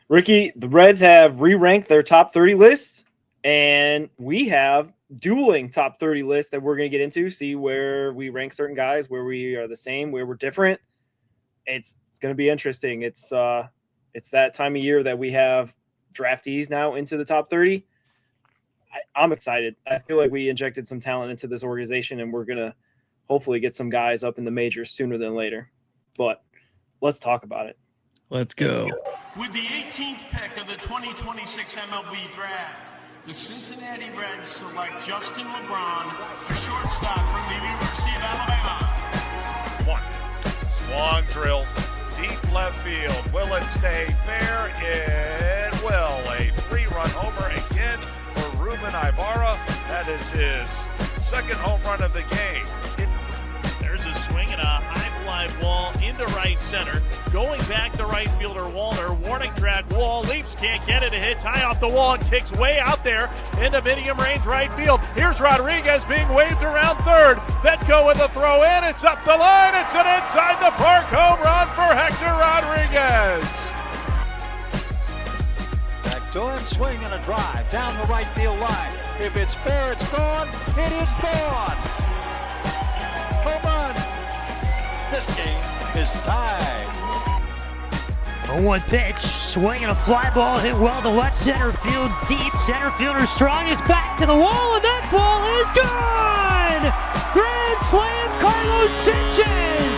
Ricky, the Reds have re-ranked their top 30 lists, and we have dueling top 30 lists that we're going to get into, see where we rank certain guys, where we are the same, where we're different. It's going to be interesting. It's that time of year that we have draftees now into the top 30. I'm excited. I feel like we injected some talent into this organization, and we're going to hopefully get some guys up in the majors sooner than later. But let's talk about it. Let's go. With the 18th pick of the 2026 MLB Draft, the Cincinnati Reds select Justin Lebron, a shortstop from the University of Alabama. Long drill, deep left field. Will it stay fair? It will. A 3-run homer again for Ruben Ibarra. That is his second home run of the game. There's a swing and a high fly ball into right center. Going back to right fielder Walner. Warning track. Wall leaps. Can't get it. It hits high off the wall and kicks way out there into medium range right field. Here's Rodriguez being waved around third. Vetco with a throw in. It's up the line. It's an inside the park home run for Hector Rodriguez. Back to him. Swing and a drive down the right field line. If it's fair, it's gone. It is gone. Home run. This game is tied. 0-1 pitch, swing and a fly ball hit well to left center field deep. Center fielder strong is back to the wall, and that ball is gone! Grand slam, Carlos Sanchez!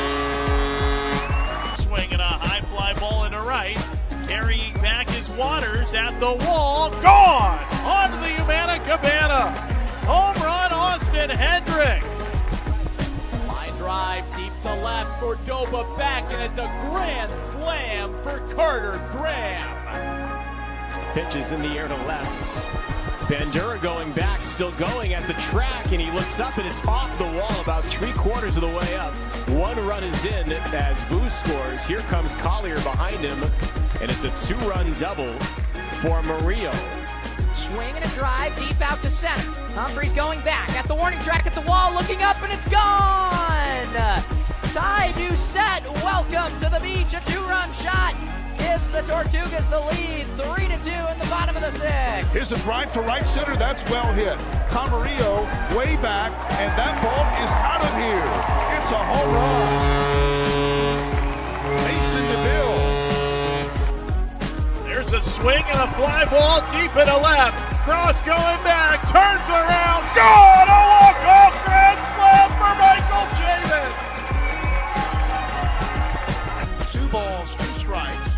Swing and a high fly ball into right. Carrying back his Waters at the wall. Gone! On to the Humana Cabana. Home run, Austin Hendrick. Line drive deep to left. Cordoba back, and it's a grand slam for Carter Graham. Pitches in the air to left. Bandura going back, still going at the track, and he looks up and it's off the wall about 3/4 of the way up. 1 run is in as Vu scores. Here comes Collier behind him, and it's a 2-run double for Murillo. Swing and a drive deep out to center. Humphreys going back at the warning track at the wall, looking up, and it's gone! Ty Doucette, welcome to the beach. A 2-run shot gives the Tortugas the lead, 3-2 in the bottom of the 6th. Here's a drive to right center. That's well hit. Camarillo way back, and that ball is out of here. It's a home run. Mason DeVille. There's a swing and a fly ball deep and a left. Cross going back, turns around, gone! A walk-off grand slam for Michael Jamin. 2 balls, 2 strikes.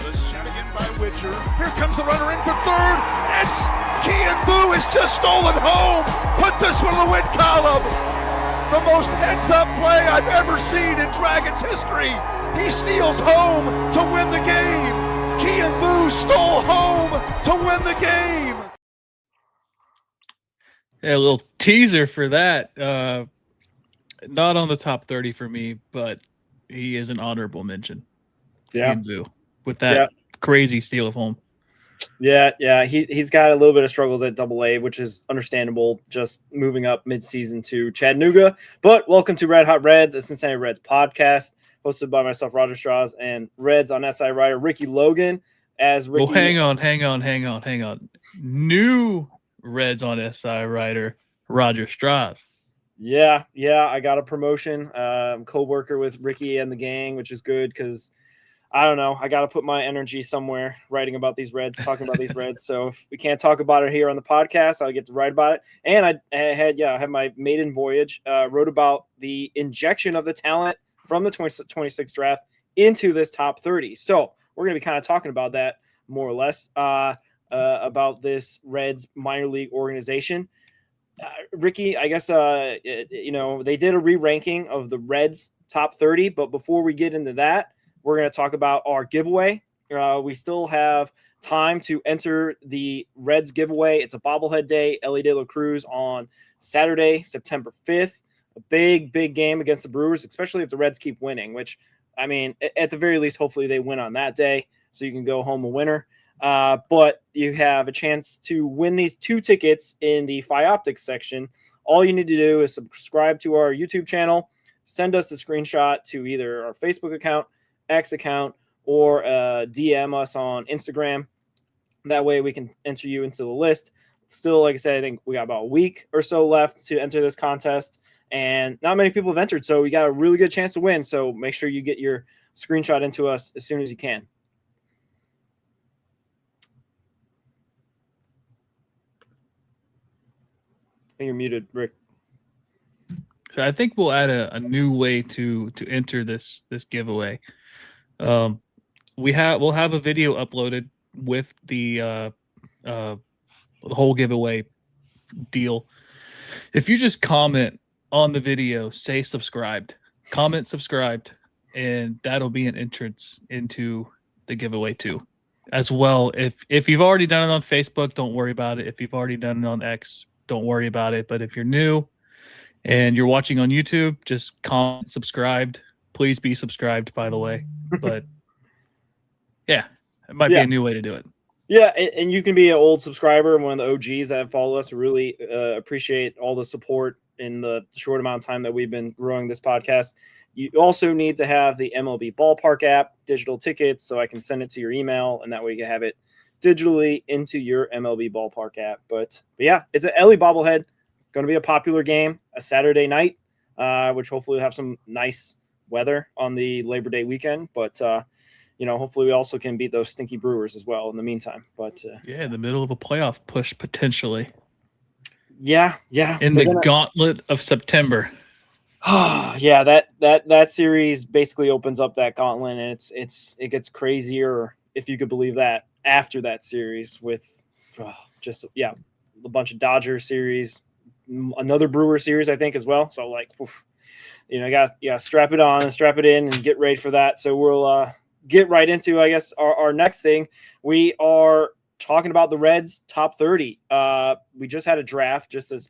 The shot again by Witcher. Here comes the runner in for third. It's Kian Boo has just stolen home. Put this one in the win column. The most heads-up play I've ever seen in Dragons history. He steals home to win the game. Kian Boo stole home to win the game. Yeah, a little teaser for that. Not on the top 30 for me, but he is an honorable mention. Yeah. With that crazy steal of home. Yeah. He's got a little bit of struggles at AA, which is understandable, just moving up mid-season to Chattanooga. But welcome to Red Hot Reds, a Cincinnati Reds podcast, hosted by myself, Roger Strauss, and Reds on SI writer Ricky Logan. Well, hang on. New Reds on SI writer Roger Strauss. Yeah, I got a promotion. I'm co-worker with Ricky and the gang, which is good because I don't know. I got to put my energy somewhere writing about these Reds, talking about these Reds. So if we can't talk about it here on the podcast, I'll get to write about it. And I had my maiden voyage, wrote about the injection of the talent from the 2026 draft into this top 30. So we're going to be kind of talking about that more or less, about this Reds minor league organization. Ricky, I guess, they did a re-ranking of the Reds top 30. But before we get into that, we're going to talk about our giveaway. We still have time to enter the Reds giveaway. It's a bobblehead day, Ellie De La Cruz on Saturday, September 5th. A big game against the Brewers, especially if the Reds keep winning, which, I mean, at the very least, hopefully they win on that day so you can go home a winner. But you have a chance to win these 2 tickets in the Optics section. All you need to do is subscribe to our YouTube channel, send us a screenshot to either our Facebook account, X account, or DM us on Instagram. That way we can enter you into the list. Still, like I said, I think we got about a week or so left to enter this contest, and not many people have entered, so you got a really good chance to win. So make sure you get your screenshot into us as soon as you can. You're muted, Rick. So I think we'll add a new way to enter this giveaway. We'll have a video uploaded with the whole giveaway deal. If you just comment on the video, say subscribed, comment subscribed, and that'll be an entrance into the giveaway too. As well, if you've already done it on Facebook, don't worry about it. If you've already done it on X, don't worry about it. But if you're new and you're watching on YouTube, just comment subscribed. Please be subscribed, by the way. But yeah, it might be a new way to do it. Yeah, and you can be an old subscriber, one of the OGs that follow us. Really appreciate all the support in the short amount of time that we've been growing this podcast. You also need to have the MLB Ballpark app, digital tickets, so I can send it to your email, and that way you can have it digitally into your MLB Ballpark app. But yeah, it's an Ellie bobblehead. Going to be a popular game, a Saturday night, which hopefully will have some nice weather on the Labor Day weekend. But hopefully we also can beat those stinky Brewers as well in the meantime. But yeah, in the middle of a playoff push potentially. Yeah. In the gauntlet of September. Yeah, that series basically opens up that gauntlet, and it gets crazier, if you could believe that, after that series with a bunch of Dodger series, another Brewer series, I think, as well. So you got strap it on and strap it in and get ready for that. So we'll get right into, I guess, our next thing. We are talking about the Reds top 30. We just had a draft just this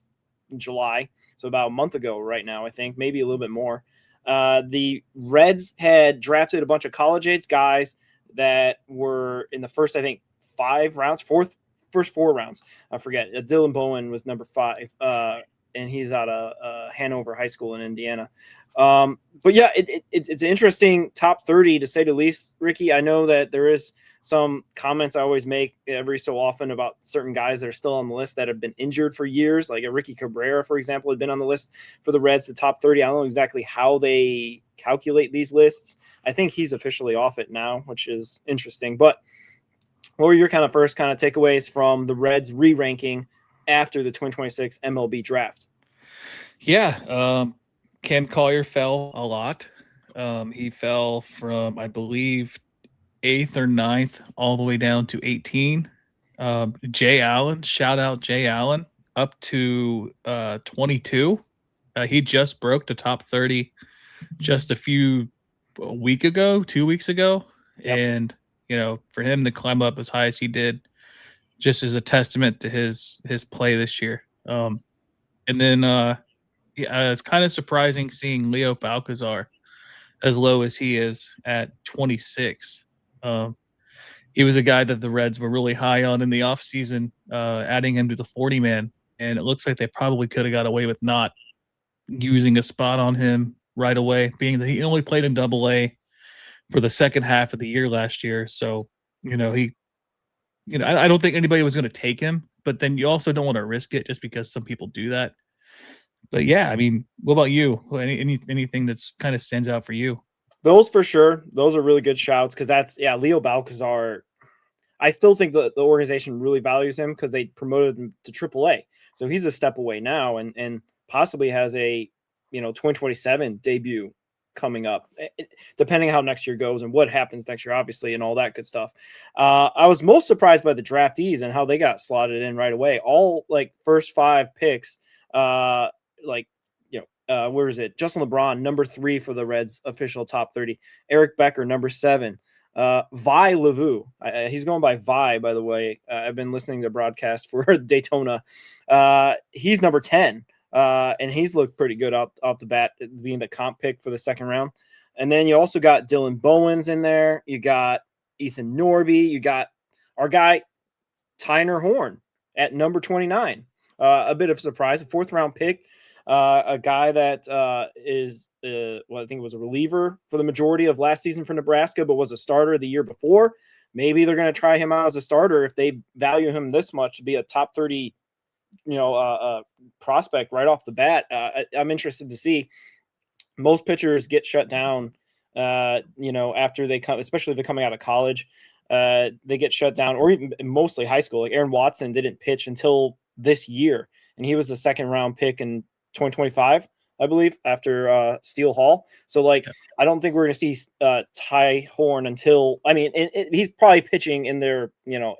July, so about a month ago right now, I think, maybe a little bit more. The Reds had drafted a bunch of college-age guys that were in the first, I think, 5 rounds, first 4 rounds. I forget. Dylan Bowen was number 5, and he's out of Hanover High School in Indiana. But yeah, it's an interesting top 30 to say the least, Ricky. I know that there is some comments I always make every so often about certain guys that are still on the list that have been injured for years. Like a Ricky Cabrera, for example, had been on the list for the Reds, the top 30. I don't know exactly how they calculate these lists. I think he's officially off it now, which is interesting. But what were your first takeaways from the Reds re-ranking after the 2026 MLB draft? Yeah, Ken Collier fell a lot. He fell from, I believe, 8th or 9th all the way down to 18. Jay Allen, shout out Jay Allen, up to 22. He just broke the top 30 just a week ago, 2 weeks ago. Yep. And, for him to climb up as high as he did just is a testament to his play this year. And then it's kind of surprising seeing Leo Balcazar as low as he is at 26. He was a guy that the Reds were really high on in the offseason, adding him to the 40-man, and it looks like they probably could have got away with not using a spot on him right away, being that he only played in Double-A for the second half of the year last year. So, I don't think anybody was going to take him, but then you also don't want to risk it just because some people do that. But yeah, I mean, what about you? Anything that's kind of stands out for you? Those for sure. Those are really good shouts because Leo Balcazar. I still think the organization really values him because they promoted him to AAA. So he's a step away now and possibly has a 2027 debut coming up, depending how next year goes and what happens next year, obviously, and all that good stuff. I was most surprised by the draftees and how they got slotted in right away. All first 5 picks, where is it? Justin Lebron, number 3 for the Reds official top 30. Eric Becker, number 7. Vai Levu, he's going by Vi, by the way. I've been listening to broadcast for Daytona. He's number 10. And he's looked pretty good off the bat, being the comp pick for the second round. And then you also got Dylan Bowen's in there. You got Ethan Norby. You got our guy, Tyner Horn, at number 29. A bit of a surprise, a 4th round pick. a guy that is I think was a reliever for the majority of last season for Nebraska, but was a starter the year before. Maybe they're going to try him out as a starter if they value him this much to be a top 30, prospect right off the bat. I'm interested to see. Most pitchers get shut down, after they come, especially if they're coming out of college. They get shut down, or even mostly high school. Like Aaron Watson didn't pitch until this year, and he was the second round pick in 2025, I believe, after Steele Hall. So, I don't think we're going to see Tyner Horn until, he's probably pitching in their,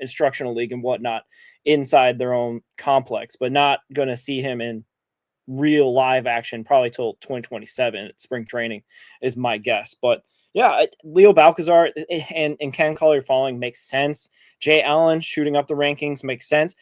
instructional league and whatnot inside their own complex, but not going to see him in real live action probably till 2027 at spring training is my guess. But yeah, Leo Balcazar and Ken Collier falling makes sense. Jay Allen shooting up the rankings makes sense.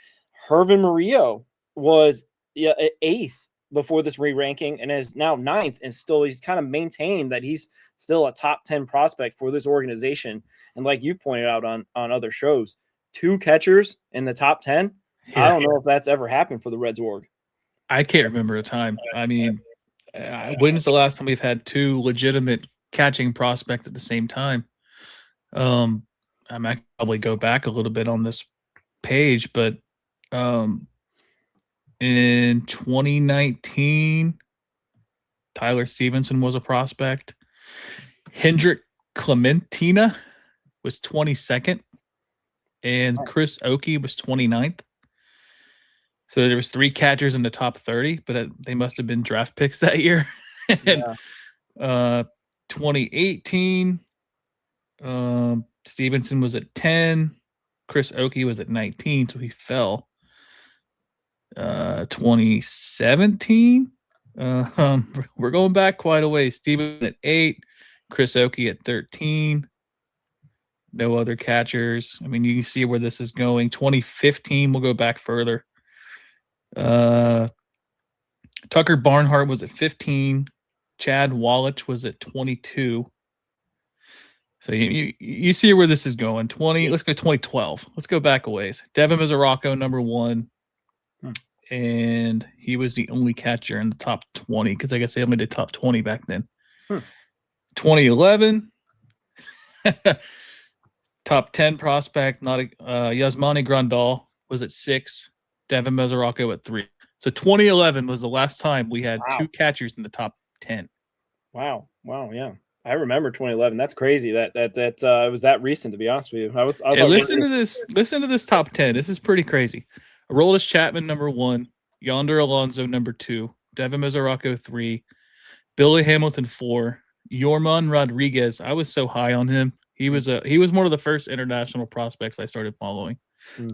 Jirvin Murillo was 8th before this re-ranking and is now 9th, and still he's kind of maintained that he's still a top 10 prospect for this organization. And like you've pointed out on other shows, 2 catchers in the top 10. Yeah. I don't know if that's ever happened for the Reds org. I can't remember a time. When's the last time we've had 2 legitimate catching prospects at the same time? I might probably go back a little bit on this page, but in 2019, Tyler Stevenson was a prospect. Hendrik Clementina was 22nd, and Chris Oakey was 29th. So there was 3 catchers in the top 30, but they must have been draft picks that year. And 2018, Stevenson was at 10. Chris Oakey was at 19, so he fell. 2017, we're going back quite a ways. Stevenson at 8, Chris Oakey at 13. No other catchers. You can see where this is going. 2015, we'll go back further. Tucker Barnhart was at 15. Chad Wallach was at 22. So you see where this is going. 20. Let's go 2012. Let's go back a ways. Devin Mesoraco, number 1. And he was the only catcher in the top 20 because I guess they only did top 20 back then. 2011, top 10 prospect, Yasmani Grandal was at 6. Devin Mesoraco at 3. So 2011 was the last time we had 2 catchers in the top 10. Wow. Yeah. I remember 2011. That's crazy. That it was that recent, to be honest with you. Listen to this. Listen to this top 10. This is pretty crazy. Aroldis Chapman, number 1. Yonder Alonso, number 2. Devin Mesoraco, 3. Billy Hamilton, 4. Yorman Rodriguez. I was so high on him. He was one of the first international prospects I started following.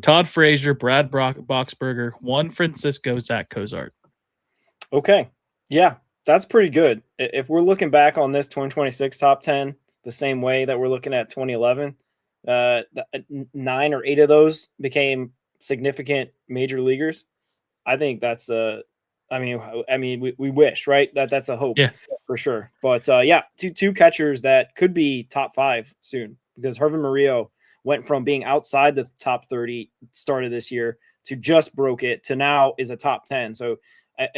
Todd Frazier, Brad Boxberger, Juan Francisco, Zach Cozart. Okay. Yeah, that's pretty good. If we're looking back on this 2026 top 10 the same way that we're looking at 2011, 9 or 8 of those became significant major leaguers. I think that's we wish, right? That's a hope, for sure. But two catchers that could be top 5 soon, because Jirvin Murillo went from being outside the top 30 start of this year to just broke it to now is a top 10. So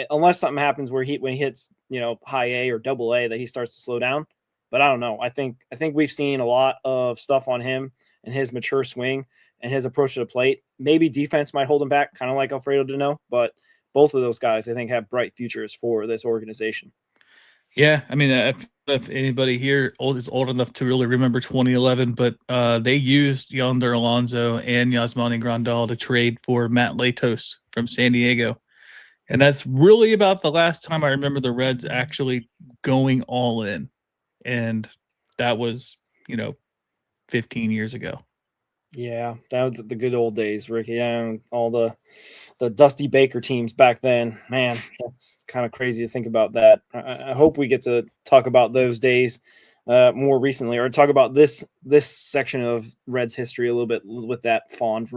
unless something happens where when he hits, high A or double A, that he starts to slow down. But I don't know. I think we've seen a lot of stuff on him and his mature swing and his approach to the plate. Maybe defense might hold him back, kind of like Alfredo Duno, but both of those guys, I think, have bright futures for this organization. Yeah, if anybody here is old enough to really remember 2011, but they used Yonder Alonso and Yasmani Grandal to trade for Matt Latos from San Diego. And that's really about the last time I remember the Reds actually going all in. And that was, 15 years ago. Yeah, that was the good old days, Ricky. And all the Dusty Baker teams back then. Man, that's kind of crazy to think about that. I hope we get to talk about those days more recently, or talk about this section of Reds history a little bit with that fond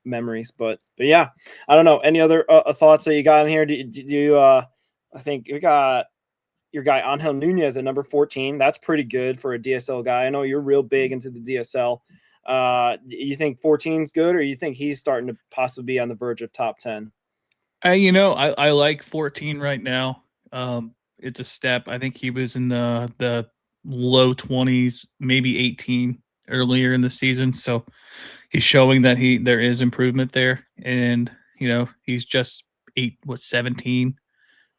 memories. But yeah, I don't know. Any other thoughts that you got in here? Do you I think we got your guy Angel Nunez at number 14. That's pretty good for a DSL guy. I know you're real big into the DSL. You think 14 is good, or you think he's starting to possibly be on the verge of top 10? I like 14 right now. It's a step. I think he was in the low 20s, maybe 18 earlier in the season. So he's showing that there is improvement there, and he's just 17.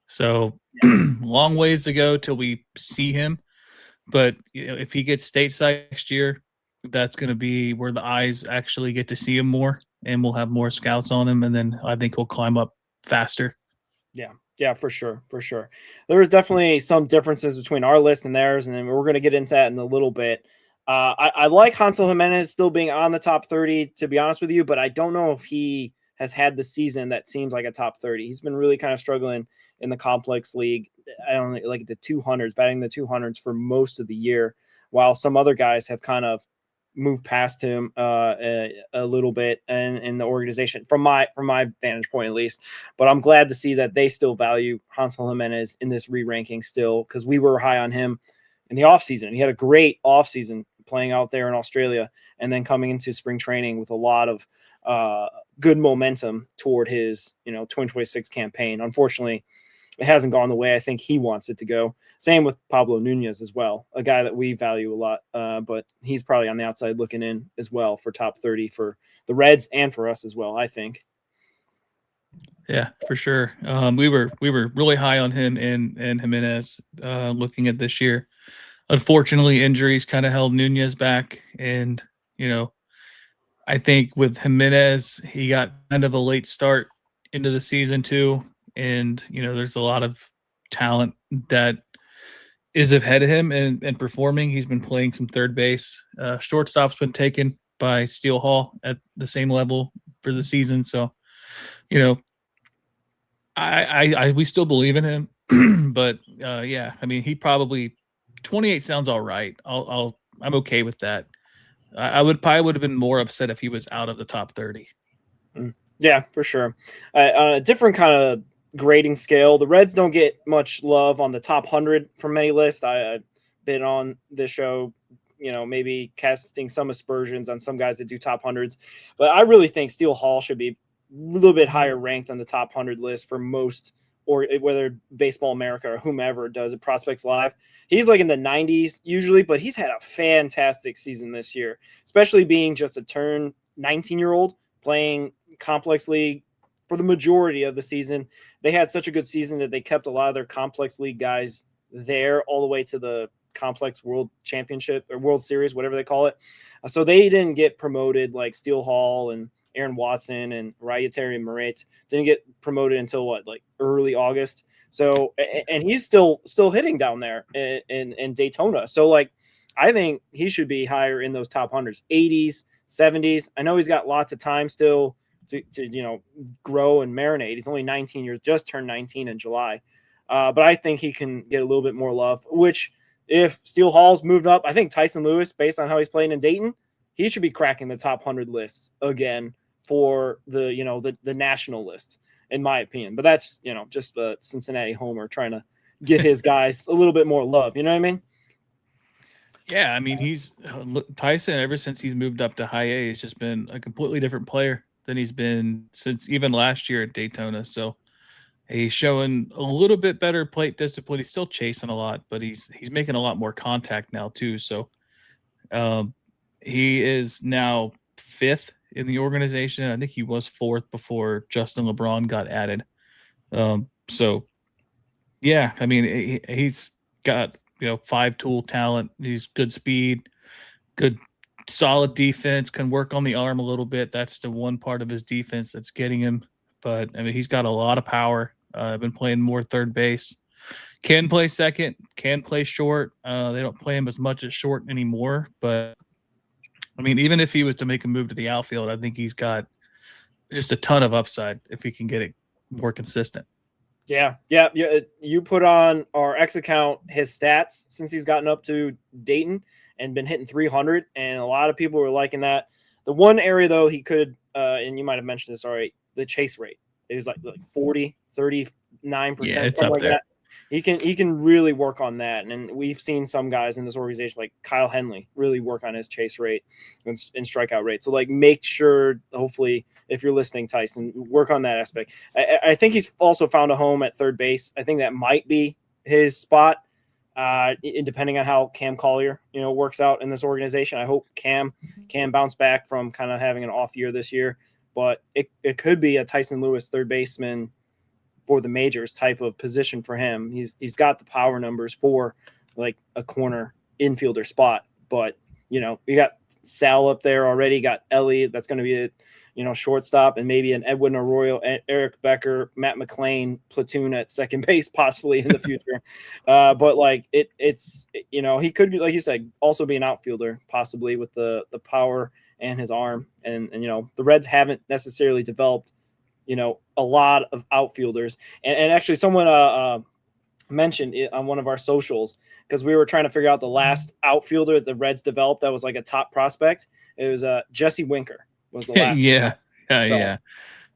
So long ways to go till we see him. But if he gets stateside next year, that's going to be where the eyes actually get to see him more, and we'll have more scouts on him, and then I think he'll climb up faster. Yeah, for sure. There was definitely some differences between our list and theirs, and then we're going to get into that in a little bit. I like Hansel Jimenez still being on the top 30, to be honest with you, but I don't know if he has had the season that seems like a top 30. He's been really kind of struggling in the complex league. I don't like the 200s, batting the 200s for most of the year, while some other guys have kind of moved past him a little bit in the organization from my vantage point, at least. But I'm glad to see that they still value Hansel Jimenez in this re-ranking still, because we were high on him in the offseason. He had a great offseason playing out there in Australia, and then coming into spring training with a lot of good momentum toward his 2026 campaign. Unfortunately, it hasn't gone the way I think he wants it to go. Same with Pablo Nunez as well, a guy that we value a lot, but he's probably on the outside looking in as well for top 30 for the Reds and for us as well, I think. Yeah, for sure. We were really high on him and Jimenez looking at this year. Unfortunately, injuries kind of held Nunez back, and I think with Jimenez, he got kind of a late start into the season too. And, there's a lot of talent that is ahead of him and performing. He's been playing some third base. Shortstop's been taken by Steele Hall at the same level for the season. So, we still believe in him. But, yeah, I mean, he probably 28 sounds all right. I'm okay with that. I would have been more upset if he was out of the top 30. Yeah, for sure. On a different kind of grading scale, the Reds don't get much love on the top 100 from many lists. I've been on this show, maybe casting some aspersions on some guys that do top 100s, but I really think Steele Hall should be a little bit higher ranked on the top 100 list for most, or whether Baseball America or whomever does it, Prospects Live. He's like in the 90s usually, but he's had a fantastic season this year, especially being just a turn 19-year-old playing complex league for the majority of the season. They had such a good season that they kept a lot of their complex league guys there all the way to the complex world championship or World Series, whatever they call it. So they didn't get promoted like Steele Hall and Aaron Watson and Ryeteri Moret didn't get promoted until like early August. So, and he's still hitting down there in Daytona. So like, I think he should be higher in those top 100s, 80s, 70s. I know he's got lots of time still to grow and marinate. He's only 19 years, just turned 19 in July. But I think he can get a little bit more love, which if Steele Hall's moved up, I think Tyson Lewis, based on how he's playing in Dayton, he should be cracking the top 100 lists again for the national list, in my opinion. But that's, just a Cincinnati homer trying to get his guys a little bit more love. You know what I mean? Yeah, I mean, Tyson, ever since he's moved up to high A, has just been a completely different player than he's been since even last year at Daytona. So he's showing a little bit better plate discipline. He's still chasing a lot, but he's making a lot more contact now too. So he is now 5th in the organization. I think he was 4th before Justin Lebron got added. So yeah, I mean, he's got 5-tool talent. He's good speed, good solid defense, can work on the arm a little bit. That's the one part of his defense that's getting him. But I mean, he's got a lot of power. I've been playing more third base. Can play second, can play short. They don't play him as much as short anymore. But I mean, even if he was to make a move to the outfield, I think he's got just a ton of upside if he can get it more consistent. Yeah. You put on our X account his stats since he's gotten up to Dayton and been hitting 300, and a lot of people were liking that. The one area, though, he could, and you might have mentioned this already, the chase rate. It was like 40, 39%. Yeah, it's up like there. that. he can really work on that. And we've seen some guys in this organization like Kyle Henley really work on his chase rate and strikeout rate. So like make sure, hopefully, if you're listening, Tyson, work on that aspect. I think he's also found a home at third base. I think that might be his spot, depending on how Cam Collier, works out in this organization. I hope Cam can bounce back from kind of having an off year this year, but it could be a Tyson Lewis third baseman for the majors type of position for him. He's got the power numbers for like a corner infielder spot, but we got Sal up there already, got Elliott. That's going to be a, shortstop, and maybe an Edwin Arroyo, Eric Becker, Matt McClain platoon at second base, possibly in the future. But like it's, he could be, like you said, also be an outfielder possibly with the power and his arm. And the Reds haven't necessarily developed, a lot of outfielders. And actually someone mentioned it on one of our socials, because we were trying to figure out the last outfielder that the Reds developed that was like a top prospect. It was Jesse Winker was the last. Yeah.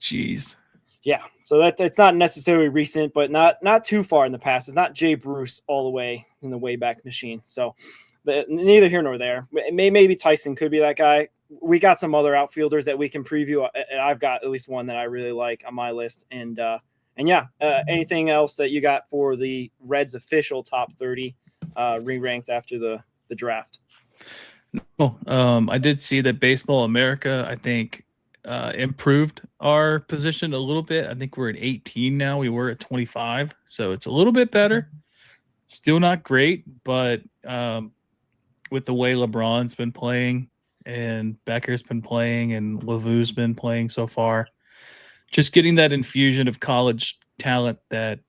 Jeez. Yeah. So it's not necessarily recent, but not too far in the past. It's not Jay Bruce all the way in the Wayback Machine. So neither here nor there. Maybe Tyson could be that guy. We got some other outfielders that we can preview. I've got at least one that I really like on my list. And anything else that you got for the Reds official top 30 re-ranked after the draft? No, I did see that Baseball America, I think, improved our position a little bit. I think we're at 18 now. We were at 25, so it's a little bit better. Still not great, but with the way LeBron's been playing and Becker's been playing and Levu's been playing so far, just getting that infusion of college talent that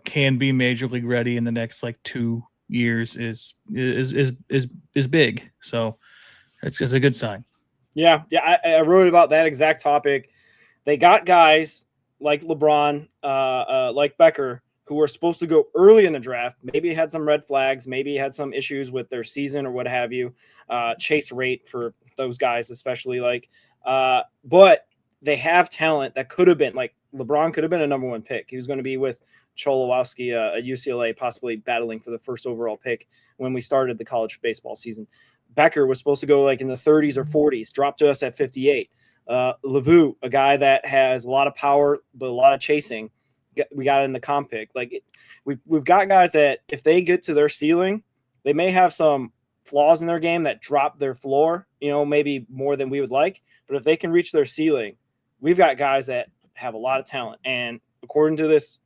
can be major league ready in the next like 2 years is big. So it's a good sign. Yeah. I wrote about that exact topic. They got guys like LeBron, like Becker, who were supposed to go early in the draft. Maybe had some red flags, maybe had some issues with their season or what have you. Chase rate for those guys, especially but they have talent that could have been like LeBron could have been a number one pick. He was going to be with Cholowski at UCLA, possibly battling for the first overall pick when we started the college baseball season. Becker was supposed to go like in the 30s or 40s, dropped to us at 58. Levu, a guy that has a lot of power, but a lot of chasing. We got in the comp pick. We've got guys that if they get to their ceiling, they may have some flaws in their game that drop their floor, maybe more than we would like. But if they can reach their ceiling, we've got guys that have a lot of talent. And according to this,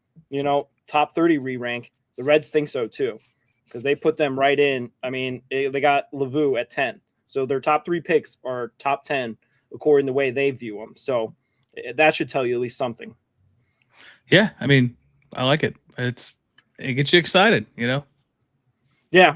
top 30 re-rank, the Reds think so too, because they put them right in. I mean, they got Levu at 10. So their top 3 picks are top 10 according to the way they view them. So that should tell you at least something. Yeah, I mean, I like it. It gets you excited, Yeah.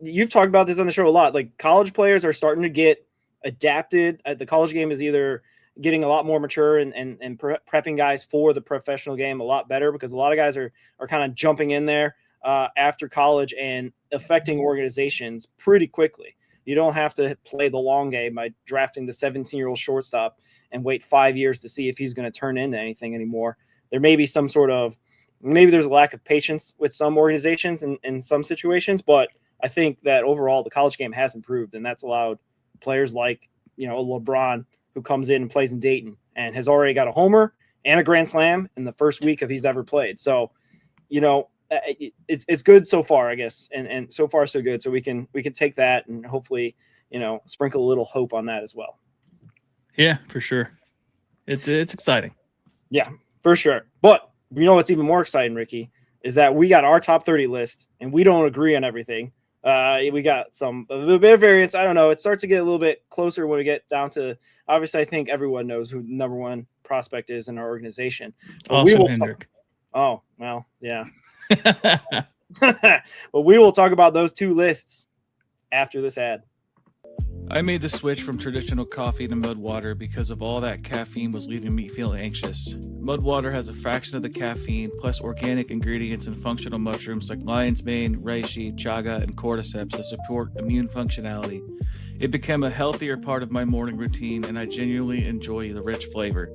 You've talked about this on the show a lot. Like college players are starting to get adapted. The college game is either getting a lot more mature and prepping guys for the professional game a lot better, because a lot of guys are kind of jumping in there after college and affecting organizations pretty quickly. You don't have to play the long game by drafting the 17-year-old shortstop and wait 5 years to see if he's going to turn into anything anymore. There may be maybe there's a lack of patience with some organizations in some situations, but I think that overall the college game has improved, and that's allowed players like, LeBron, who comes in and plays in Dayton and has already got a homer and a grand slam in the first week of he's ever played. So, it's good so far, I guess. And so far so good. So we can take that and hopefully, sprinkle a little hope on that as well. Yeah, for sure. It's exciting. Yeah, for sure. But what's even more exciting, Ricky, is that we got our top 30 list and we don't agree on everything. We got a little bit of variance. I don't know. It starts to get a little bit closer when we get down to, obviously, I think everyone knows who the number one prospect is in our organization. Austin Hendrick. Oh, well, yeah. But we will talk about those two lists after this ad. I made the switch from traditional coffee to mud water because of all that caffeine was leaving me feeling anxious. Mud water has a fraction of the caffeine, plus organic ingredients and functional mushrooms like lion's mane, reishi, chaga, and cordyceps that support immune functionality. It became a healthier part of my morning routine, and I genuinely enjoy the rich flavor.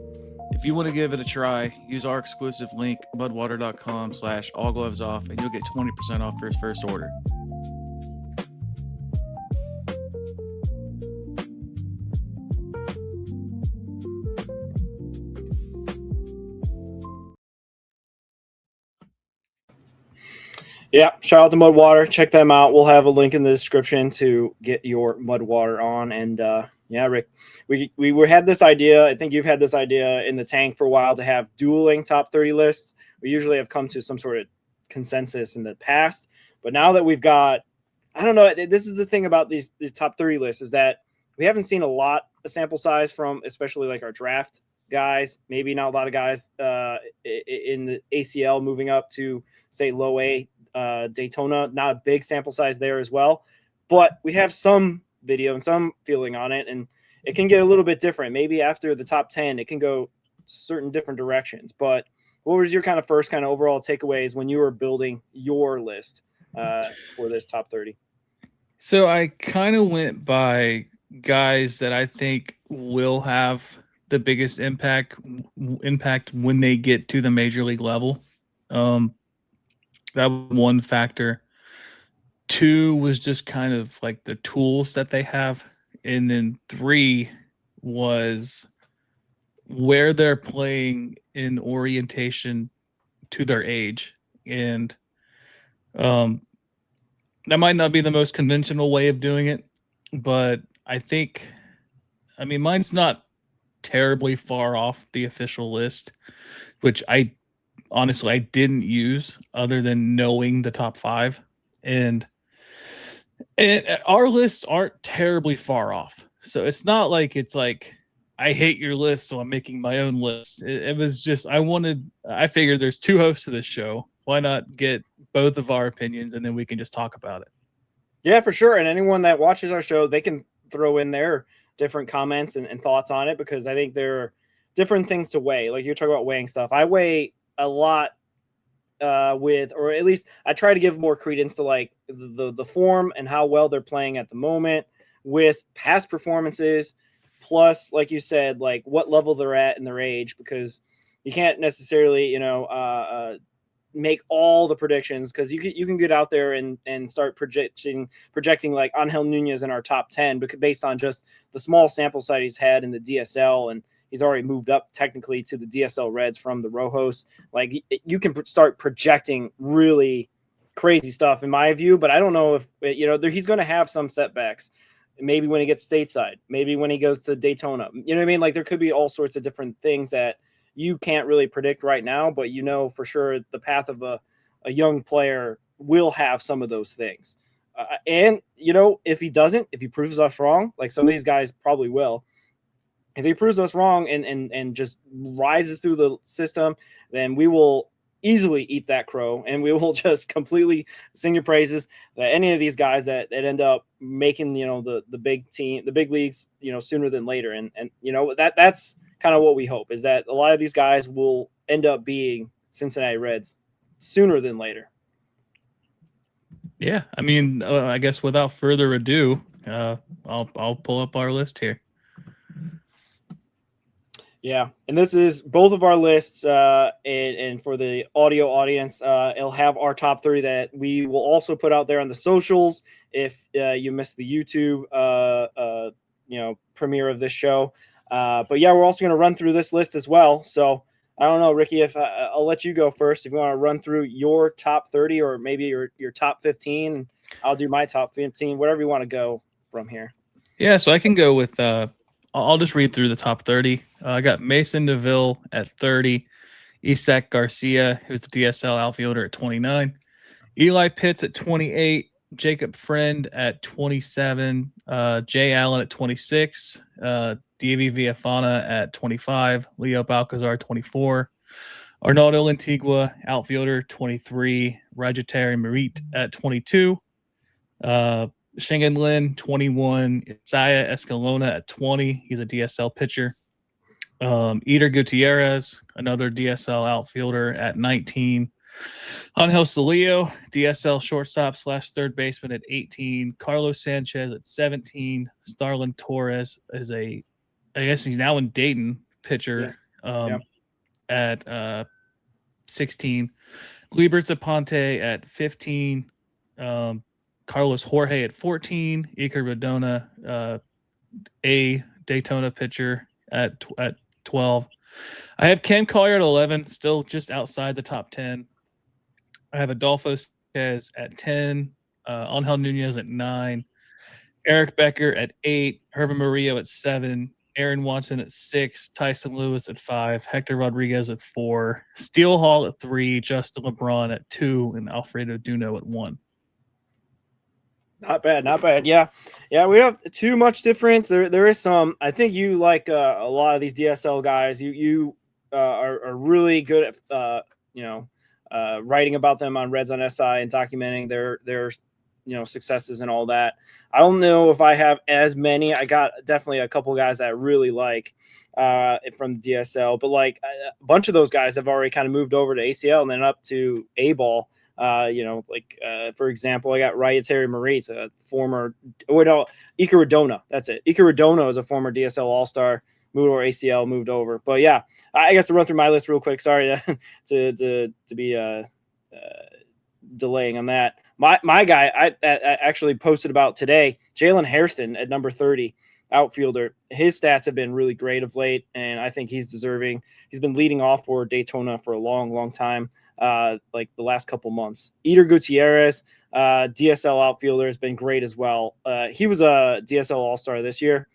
If you want to give it a try, use our exclusive link, mudwater.com/allglovesoff, and you'll get 20% off your first order. Yeah, shout out to Mudwater. Check them out. We'll have a link in the description to get your Mudwater on. And yeah, Rick, we had this idea. I think you've had this idea in the tank for a while to have dueling top 30 lists. We usually have come to some sort of consensus in the past, but now that we've got, I don't know, this is the thing about these top 30 lists is that we haven't seen a lot of sample size from, especially like our draft guys. Maybe not a lot of guys in the ACL moving up to say low A. Daytona, not a big sample size there as well, but we have some video and some feeling on it, and it can get a little bit different. Maybe after the top 10, it can go certain different directions. But what was your kind of first kind of overall takeaways when you were building your list for this top 30? So I kind of went by guys that I think will have the biggest impact when they get to the major league level. That was one factor. Two was just kind of like the tools that they have. And then three was where they're playing in orientation to their age. And that might not be the most conventional way of doing it, but I think, I mean, mine's not terribly far off the official list, which honestly, I didn't use other than knowing the top 5. And our lists aren't terribly far off. So it's not like it's like, I hate your list, so I'm making my own list. It was just, I figured there's 2 hosts to this show. Why not get both of our opinions and then we can just talk about it? Yeah, for sure. And anyone that watches our show, they can throw in their different comments and thoughts on it, because I think there are different things to weigh. Like you're talking about weighing stuff. I weigh a lot or at least I try to give more credence to like the form and how well they're playing at the moment with past performances, plus, like you said, like what level they're at in their age, because you can't necessarily, make all the predictions, because you can get out there and start projecting like Angel Nunez in our top 10, because based on just the small sample size he's had in the DSL, and he's already moved up technically to the DSL Reds from the Rojos. Like you can start projecting really crazy stuff in my view, but I don't know if, he's going to have some setbacks. Maybe when he gets stateside, maybe when he goes to Daytona, you know what I mean? Like there could be all sorts of different things that you can't really predict right now, but for sure the path of a young player will have some of those things. And if he proves us wrong, like some of these guys probably will, if he proves us wrong and just rises through the system, then we will easily eat that crow, and we will just completely sing your praises. That any of these guys that end up making the big team, the big leagues, sooner than later, and that's kind of what we hope, is that a lot of these guys will end up being Cincinnati Reds sooner than later. Yeah, I mean, I guess without further ado, I'll pull up our list here. Yeah, and this is both of our lists, and for the audio audience, it'll have our top 30 that we will also put out there on the socials if you missed the YouTube, premiere of this show. But yeah, we're also going to run through this list as well. So I don't know, Ricky, if I'll let you go first if you want to run through your top 30 or maybe your top 15. I'll do my top 15, whatever you want to go from here. Yeah, so I can go with I'll just read through the top 30. I got Mason DeVille at 30, Isaac Garcia, who's the DSL outfielder, at 29, Eli Pitts at 28, Jacob Friend at 27, Jay Allen at 26, Davey Villafana at 25, Leo Balcazar 24, Arnaldo Antigua, outfielder, 23, Rajatari Merit at 22, Shengen Lin, 21, Isaiah Escalona at 20. He's a DSL pitcher. Eder Gutierrez, another DSL outfielder, at 19. Angel Celillo, DSL shortstop / third baseman, at 18. Carlos Sanchez at 17. Starlin Torres is I guess he's now in Dayton, pitcher, at 16. Libertz Aponte at 15. Carlos Jorge at 14. Iker Redona, a Daytona pitcher at 12. I have Ken Collier at 11, still just outside the top 10. I have Adolfo Sanchez at 10. Angel Nunez at 9. Eric Becker at 8. Jirvin Murillo at 7. Aaron Watson at 6. Tyson Lewis at 5. Hector Rodriguez at 4. Steele Hall at 3. Justin Lebron at 2. And Alfredo Duno at 1. Not bad, not bad. Yeah, we have too much difference. There is some. I think you like a lot of these DSL guys. You are really good at writing about them on Reds on SI and documenting their successes and all that. I don't know if I have as many. I got definitely a couple guys that I really like from the DSL, but like a bunch of those guys have already kind of moved over to ACL and then up to A ball. For example, I got Ryeteri Maurice, a former Iker Redona. That's it. Iker Redona is a former DSL All-Star, moved over ACL, moved over. But yeah, I guess to run through my list real quick. Sorry to be delaying on that. My guy, I actually posted about today, Jalen Hairston at number 30, outfielder. His stats have been really great of late, and I think he's deserving. He's been leading off for Daytona for a long, long time. Like the last couple months. Eder Gutierrez, DSL outfielder, has been great as well. He was a DSL All-Star this year.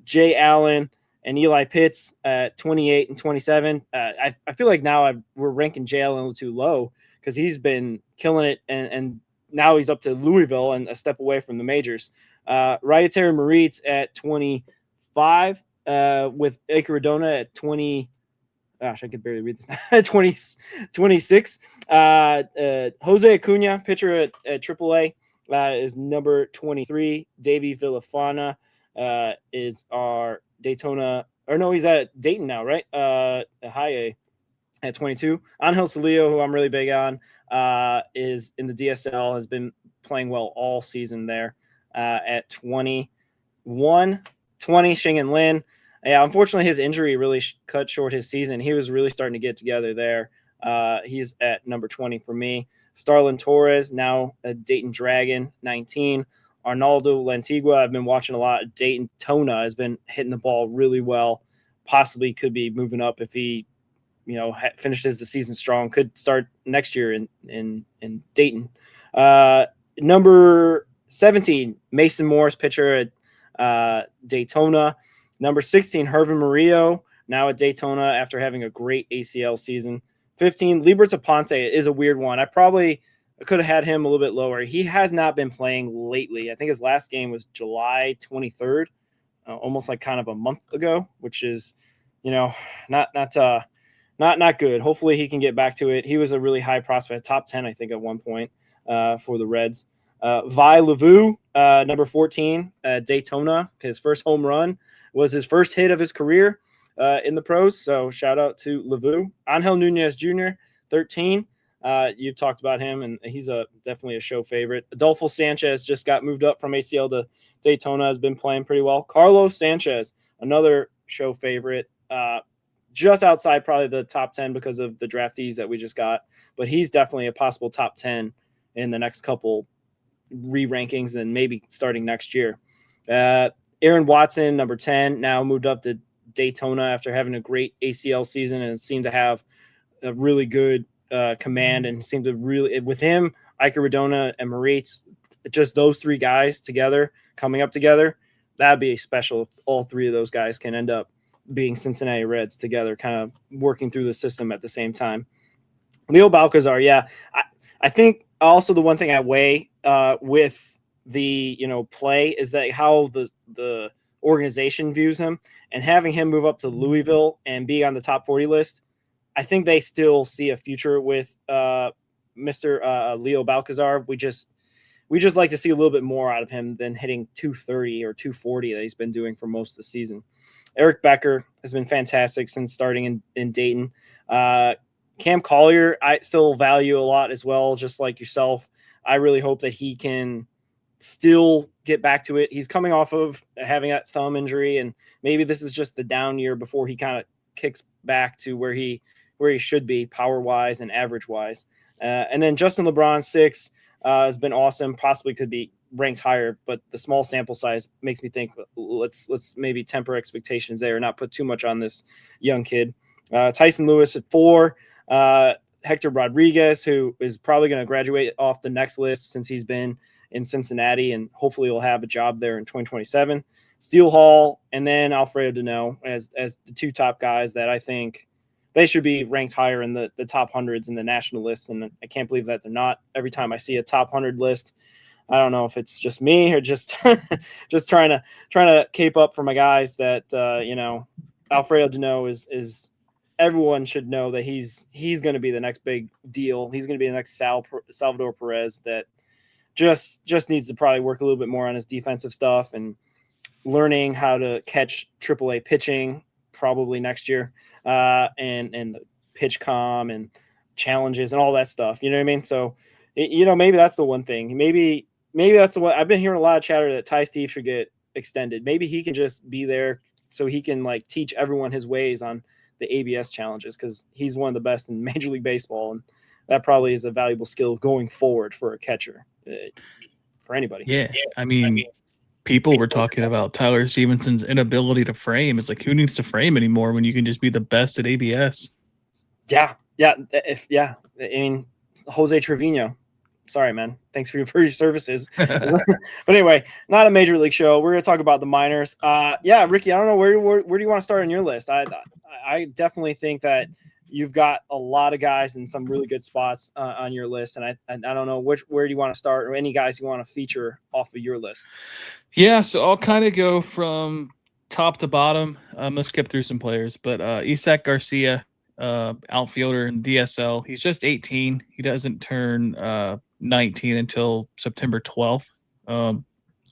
Jay Allen and Eli Pitts at 28 and 27. I feel like now we're ranking Jay Allen a little too low because he's been killing it, and now he's up to Louisville and a step away from the majors. Ryeteri Maurice at 25, with Iker Redona at 20. Gosh, I could barely read this. 26. Jose Acuna, pitcher at AAA, is number 23. Davey Villafana is our Daytona, or no, he's at Dayton now, right? High A at 22. Angel Celillo, who I'm really big on, is in the DSL, has been playing well all season there at 21. 20, Shingen Lin. Yeah, unfortunately, his injury really cut short his season. He was really starting to get together there. He's at number 20 for me. Starlin Torres, now a Dayton Dragon, 19. Arnaldo Lantigua, I've been watching a lot. Dayton Tona has been hitting the ball really well. Possibly could be moving up if he, finishes the season strong. Could start next year in Dayton. Number 17, Mason Morris, pitcher at Daytona. Number 16, Jirvin Murillo, now at Daytona after having a great ACL season. 15, Libertz Aponte is a weird one. I probably could have had him a little bit lower. He has not been playing lately. I think his last game was July 23rd, almost like kind of a month ago, which is, not good. Hopefully he can get back to it. He was a really high prospect, top 10, I think, at one point for the Reds. Vai Levu, number 14, Daytona. His first home run was his first hit of his career in the pros. So shout out to Levu. Angel Nunez Jr., 13. You've talked about him, and he's definitely a show favorite. Adolfo Sanchez just got moved up from ACL to Daytona, has been playing pretty well. Carlos Sanchez, another show favorite, just outside probably the top 10 because of the draftees that we just got. But he's definitely a possible top 10 in the next couple re-rankings and maybe starting next year. Aaron Watson, number 10, now moved up to Daytona after having a great ACL season and seemed to have a really good command and seemed to really, with him, Iker Redona and Maurice, just those three guys together, coming up together, that'd be special if all three of those guys can end up being Cincinnati Reds together, kind of working through the system at the same time. Leo Balcazar, yeah. I think also the one thing I weigh with the play is that how the organization views him, and having him move up to Louisville and be on the top 40 list. I think they still see a future with Mr. Leo Balcazar. We just like to see a little bit more out of him than hitting 230 or 240 that he's been doing for most of the season. Eric Becker has been fantastic since starting in Dayton. Cam Collier, I still value a lot as well, just like yourself. I really hope that he can still get back to it. He's coming off of having that thumb injury, and maybe this is just the down year before he kind of kicks back to where he should be power wise and average wise. And then Justin Lebron 6 has been awesome. Possibly could be ranked higher, but the small sample size makes me think let's maybe temper expectations there, not put too much on this young kid. Tyson Lewis at 4. Hector Rodriguez, who is probably going to graduate off the next list since he's been in Cincinnati, and hopefully he'll have a job there in 2027. Steele Hall, and then Alfredo Duno as the 2 top guys that I think they should be ranked higher in the top hundreds in the national list. And I can't believe that they're not. Every time I see a top 100 list, I don't know if it's just me or just just trying to cape up for my guys that Alfredo Duno is everyone should know that he's going to be the next big deal. He's going to be the next Salvador Perez that just needs to probably work a little bit more on his defensive stuff and learning how to catch AAA pitching probably next year, and the pitch comm and challenges and all that stuff. You know what I mean? So, maybe that's the one thing. Maybe that's the one. I've been hearing a lot of chatter that Ty Steve should get extended. Maybe he can just be there so he can teach everyone his ways on the ABS challenges, because he's one of the best in Major League Baseball, and that probably is a valuable skill going forward for a catcher, for anybody. Yeah, I mean, people were talking about Tyler Stevenson's inability to frame. It's like, who needs to frame anymore when you can just be the best at ABS? Yeah. I mean, Jose Trevino. Sorry, man. Thanks for your services. But anyway, not a major league show. We're going to talk about the minors. Ricky, I don't know where do you want to start on your list? I definitely think that you've got a lot of guys in some really good spots on your list, and I don't know where do you want to start, or any guys you want to feature off of your list. Yeah, so I'll kind of go from top to bottom. I'm gonna skip through some players, but Isaac Garcia, outfielder in DSL. He's just 18. He doesn't turn 19 until September 12th.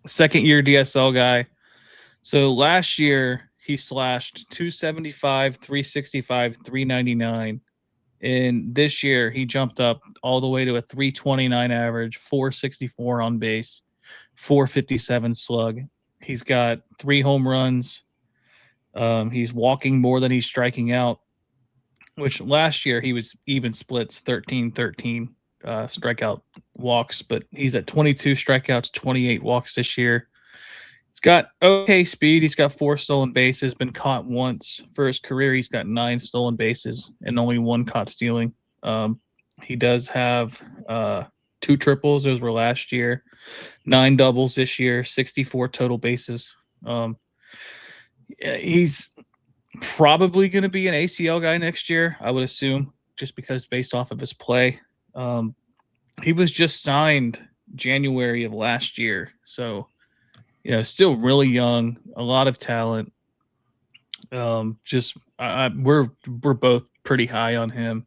Second year DSL guy. So last year he slashed 275, 365, 399. And this year he jumped up all the way to a 329 average, 464 on base, 457 slug. He's got 3 home runs. He's walking more than he's striking out, which last year he was even splits, 13-13 strikeout walks, but he's at 22 strikeouts, 28 walks this year. He's got okay speed. He's got 4 stolen bases, been caught once. For his career, he's got 9 stolen bases and only 1 caught stealing. He does have 2 triples. Those were last year. 9 doubles this year, 64 total bases. He's probably going to be an ACL guy next year, I would assume, just because based off of his play. He was just signed January of last year. So, still really young, a lot of talent. We're both pretty high on him.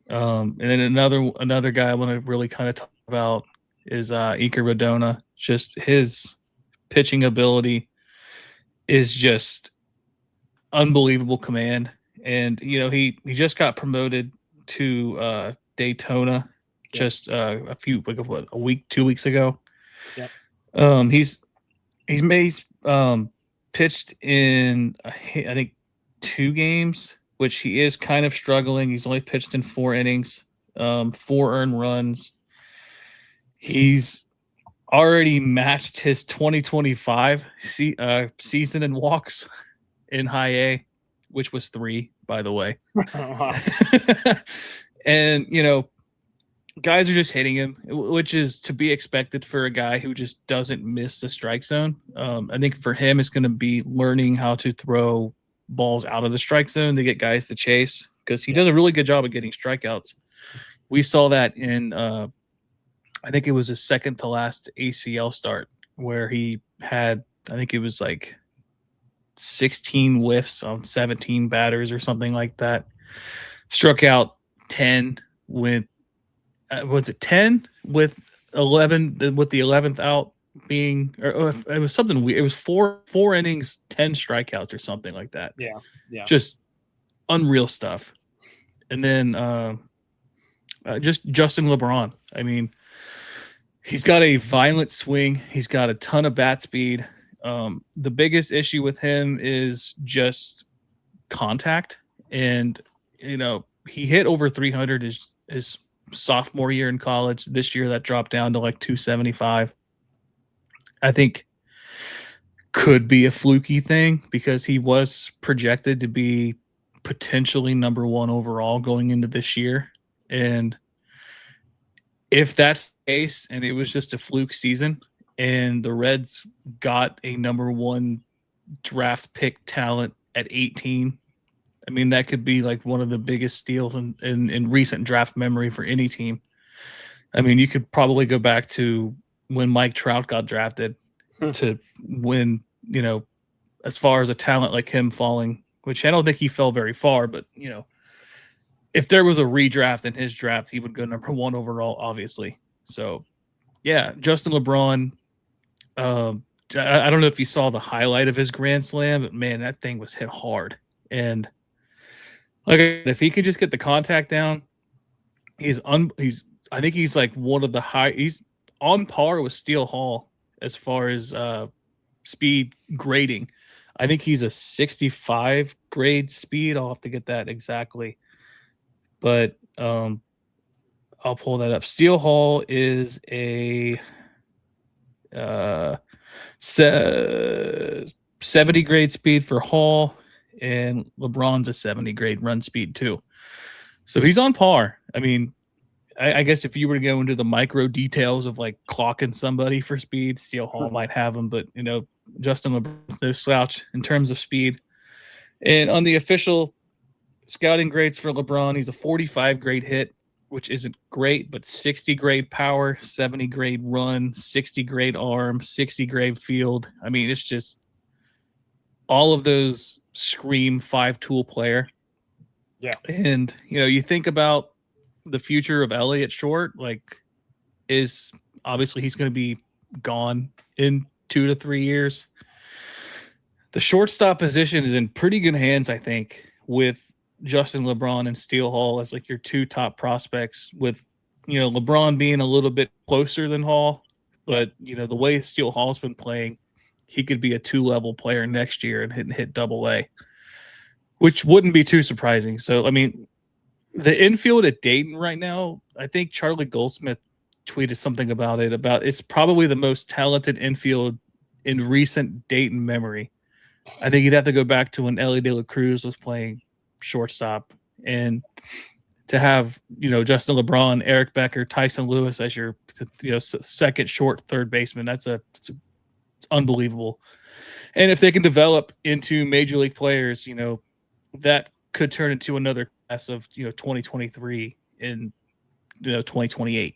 And then another guy I want to really kind of talk about is Iker Redona. Just his pitching ability is just unbelievable command. And, he just got promoted to Daytona just a week, 2 weeks ago. Yep. He's pitched in I think 2 games, which he is kind of struggling. He's only pitched in 4 innings, 4 earned runs. He's already matched his 2025 season in walks in high A, which was 3, by the way. And, guys are just hitting him, which is to be expected for a guy who just doesn't miss the strike zone. I think for him, it's going to be learning how to throw balls out of the strike zone to get guys to chase, because he does a really good job of getting strikeouts. We saw that in, I think it was his second to last ACL start, where he had, I think it was like 16 whiffs on 17 batters or something like that. Struck out 10 with, was it 10 with 11, with the 11th out being, or it was something weird. It was four innings, 10 strikeouts or something like that. Yeah. Just unreal stuff. And then just Justin Lebron. I mean, he's got a violent swing. He's got a ton of bat speed. The biggest issue with him is just contact. And, he hit over 300 his sophomore year in college. This year that dropped down to like 275. I think could be a fluky thing because he was projected to be potentially number 1 overall going into this year. And if that's the case and it was just a fluke season and the Reds got a number 1 draft pick talent at 18, I mean, that could be like one of the biggest steals in recent draft memory for any team. I mean, you could probably go back to when Mike Trout got drafted to when, as far as a talent like him falling, which I don't think he fell very far, but, if there was a redraft in his draft, he would go number 1 overall, obviously. So, yeah, Justin Lebron, I don't know if you saw the highlight of his grand slam, but, man, that thing was hit hard. And if he could just get the contact down, I think he's like one of the he's on par with Steele Hall as far as speed grading. I think he's a 65 grade speed. I'll have to get that exactly. But I'll pull that up. Steele Hall is a 70 grade speed for Hall, and LeBron's a 70 grade run speed too. So he's on par. I mean, I guess if you were to go into the micro details of like clocking somebody for speed, Steele Hall might have him, but Justin LeBron's no slouch in terms of speed. And on the official scouting grades for LeBron, he's a 45 grade hit, which isn't great, but 60 grade power, 70 grade run, 60 grade arm, 60 grade field. I mean, it's just all of those scream 5-tool player. Yeah. And, you think about the future of Elliott Short, is obviously he's going to be gone in 2 to 3 years. The shortstop position is in pretty good hands, I think, with Justin LeBron and Steele Hall as like your 2 top prospects, with, LeBron being a little bit closer than Hall, but, the way Steele Hall's been playing, he could be a 2-level player next year and hit AA, which wouldn't be too surprising. So, I mean, the infield at Dayton right now, I think Charlie Goldsmith tweeted something about it's probably the most talented infield in recent Dayton memory. I think you'd have to go back to when Ellie De La Cruz was playing shortstop, and to have, Justin LeBron, Eric Becker, Tyson Lewis as your, second short third baseman, it's unbelievable. And if they can develop into major league players, that could turn into another class of 2023 in 2028.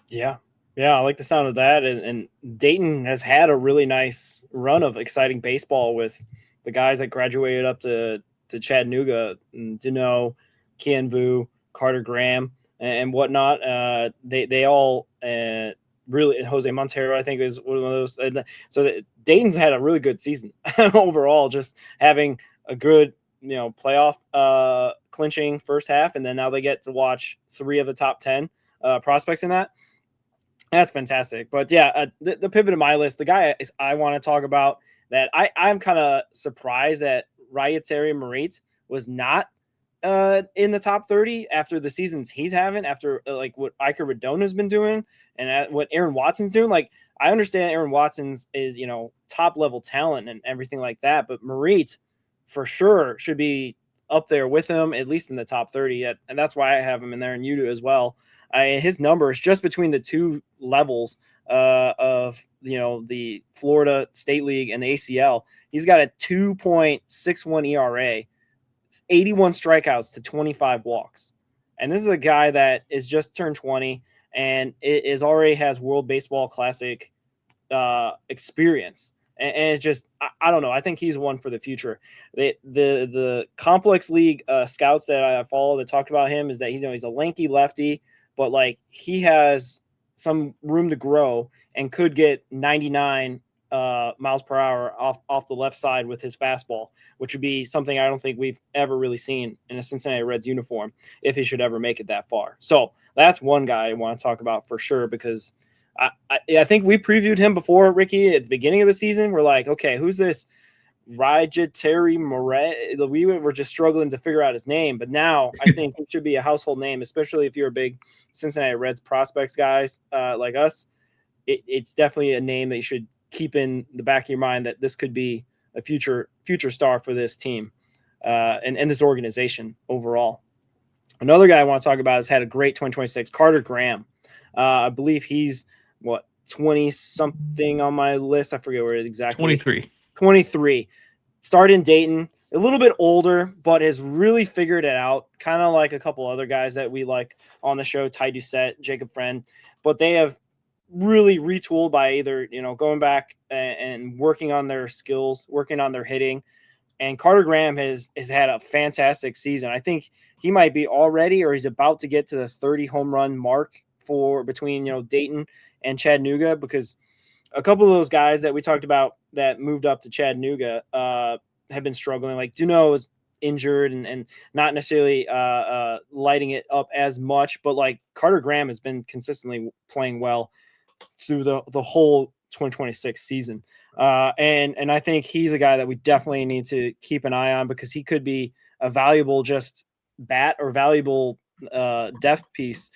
Yeah, I like the sound of that. And Dayton has had a really nice run of exciting baseball with the guys that graduated up to Chattanooga, and Duno, Kianvu, Carter Graham, and whatnot. They all really, Jose Montero, I think, is one of those. So Dayton's had a really good season overall, just having a good playoff clinching first half, and then now they get to watch 3 of the top 10 prospects in that. That's fantastic. But yeah, the pivot of my list, the guy I want to talk about that I'm kind of surprised that Ryeteri Marit was not in the top 30 after the seasons he's having, after like what Iker Redona has been doing and what Aaron Watson's doing. Like, I understand Aaron Watson's is, top level talent and everything like that, but Marit for sure should be up there with him, at least in the top 30. And that's why I have him in there, and you do as well. His numbers just between the 2 levels of, the Florida State League and the ACL, he's got a 2.61 ERA, 81 strikeouts to 25 walks. And this is a guy that is just turned 20 and already has World Baseball Classic experience. And it's just, I don't know. I think he's one for the future. The complex league scouts that I follow that talked about him is that he's a lanky lefty, but like he has some room to grow and could get 99 miles per hour off the left side with his fastball, which would be something I don't think we've ever really seen in a Cincinnati Reds uniform if he should ever make it that far. So that's one guy I want to talk about for sure, because I think we previewed him before, Ricky, at the beginning of the season. We're like, okay, who's this Rajateri Moret. We were just struggling to figure out his name, but now I think it should be a household name, especially if you're a big Cincinnati Reds prospects guys like us. It's definitely a name that you should keep in the back of your mind, that this could be a future star for this team and this organization overall. Another guy I want to talk about has had a great 2026, Carter Graham. I believe he's 20 something on my list. I forget where exactly. 23. Started in Dayton, a little bit older, but has really figured it out. Kind of like a couple other guys that we like on the show, Ty Doucette, Jacob Friend, but they have really retooled by either, going back and working on their skills, working on their hitting. And Carter Graham has had a fantastic season. I think he might be already, or he's about to get to the 30 home run mark between Dayton and Chattanooga, because a couple of those guys that we talked about that moved up to Chattanooga have been struggling. Like Duno is injured and not necessarily lighting it up as much, but like Carter Graham has been consistently playing well through the whole 2026 season. And I think he's a guy that we definitely need to keep an eye on, because he could be a valuable just bat or valuable depth piece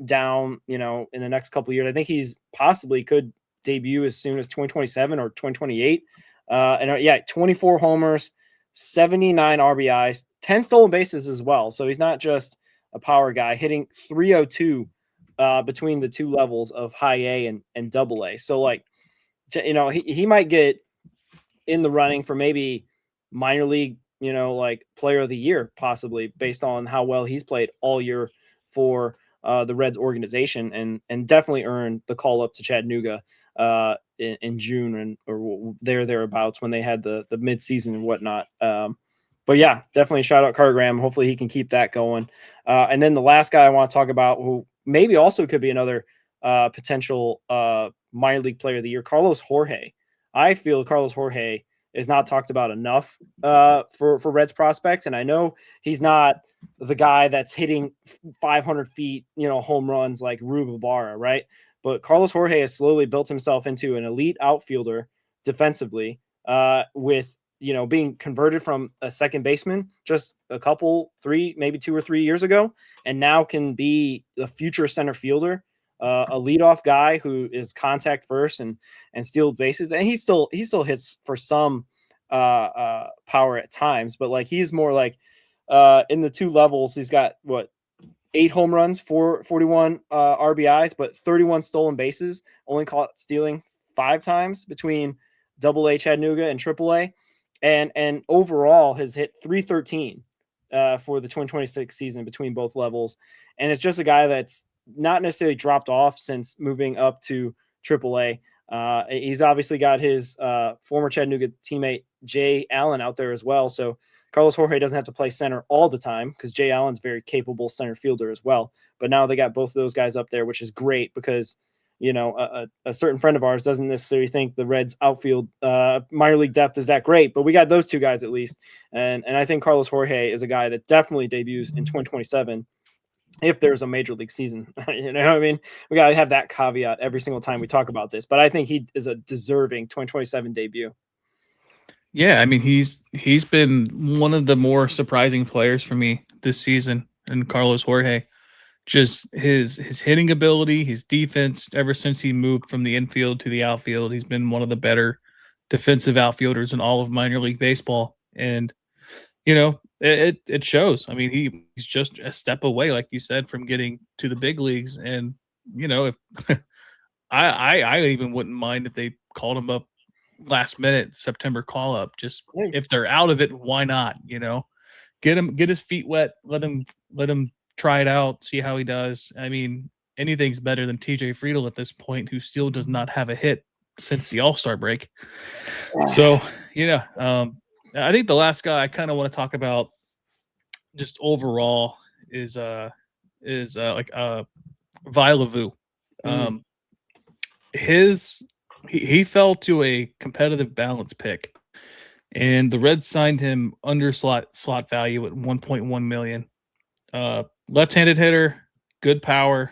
down, in the next couple of years. I think he's possibly could debut as soon as 2027 or 2028. 24 homers, 79 RBIs, 10 stolen bases as well. So he's not just a power guy, hitting 302 between the two levels of high A and double A. So like, he might get in the running for maybe minor league, like player of the year, possibly, based on how well he's played all year for the Reds organization, and definitely earned the call up to Chattanooga in June or thereabouts when they had the midseason and whatnot. But yeah, definitely shout out Carter Graham. Hopefully he can keep that going. And then the last guy I want to talk about, who maybe also could be another potential minor league player of the year, Carlos Jorge. I feel Carlos Jorge is not talked about enough for Reds prospects. And I know he's not the guy that's hitting 500 feet, home runs like Rube Ibarra, right? But Carlos Jorge has slowly built himself into an elite outfielder defensively with, being converted from a second baseman just maybe 2 or 3 years ago, and now can be the future center fielder, a leadoff guy who is contact first and steal bases. And he still hits for some power at times, but like he's more like in the two levels. He's got 8 home runs, 41 RBIs, but 31 stolen bases, only caught stealing 5 times between AA Chattanooga and AAA. And overall has hit 313 for the 2026 season between both levels. And it's just a guy that's not necessarily dropped off since moving up to AAA. He's obviously got his former Chattanooga teammate Jay Allen out there as well. So Carlos Jorge doesn't have to play center all the time, because Jay Allen's very capable center fielder as well. But now they got both of those guys up there, which is great, because a certain friend of ours doesn't necessarily think the Reds outfield minor league depth is that great, but we got those two guys at least. And I think Carlos Jorge is a guy that definitely debuts in 2027 if there's a major league season. We got to have that caveat every single time we talk about this, but I think he is a deserving 2027 debut. Yeah, he's been one of the more surprising players for me this season, and Carlos Jorge. Just his hitting ability, his defense, ever since he moved from the infield to the outfield, he's been one of the better defensive outfielders in all of minor league baseball. And, it shows. He's just a step away, like you said, from getting to the big leagues. And, if I even wouldn't mind if they called him up last minute, September call up, just if they're out of it, why not? Get his feet wet, let him try it out, see how he does. Anything's better than TJ Friedl at this point, who still does not have a hit since the All-Star break. So, I think the last guy I kind of want to talk about just overall is Vai Levu. He fell to a competitive balance pick, and the Reds signed him under slot value at $1.1 million. Left-handed hitter, good power.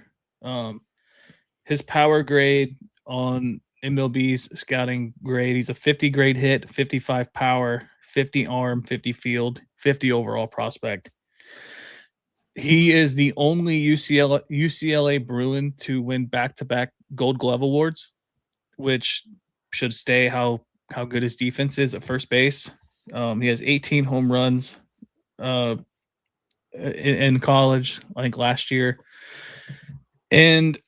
His power grade on MLB's scouting grade. He's a 50 grade hit, 55 power, 50 arm, 50 field, 50 overall prospect. He is the only UCLA Bruin to win back-to-back Gold Glove awards, which should stay how good his defense is at first base. He has 18 home runs in college, I think last year, and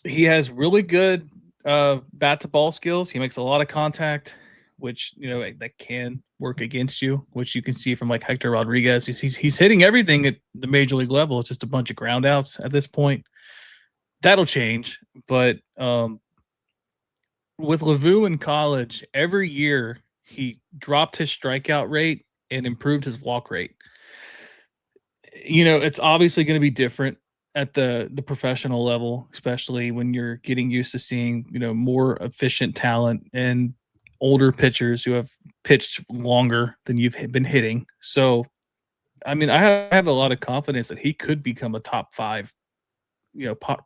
he has really good bat-to-ball skills. He makes a lot of contact, which that can work against you, which you can see from like Hector Rodriguez. He's hitting everything at the major league level. It's just a bunch of ground outs at this point. That'll change, but with Levu in college, every year he dropped his strikeout rate and improved his walk rate. It's obviously going to be different at the professional level, especially when you're getting used to seeing more efficient talent and older pitchers who have pitched longer than you've been hitting. So, I mean, I have a lot of confidence that he could become a top 5,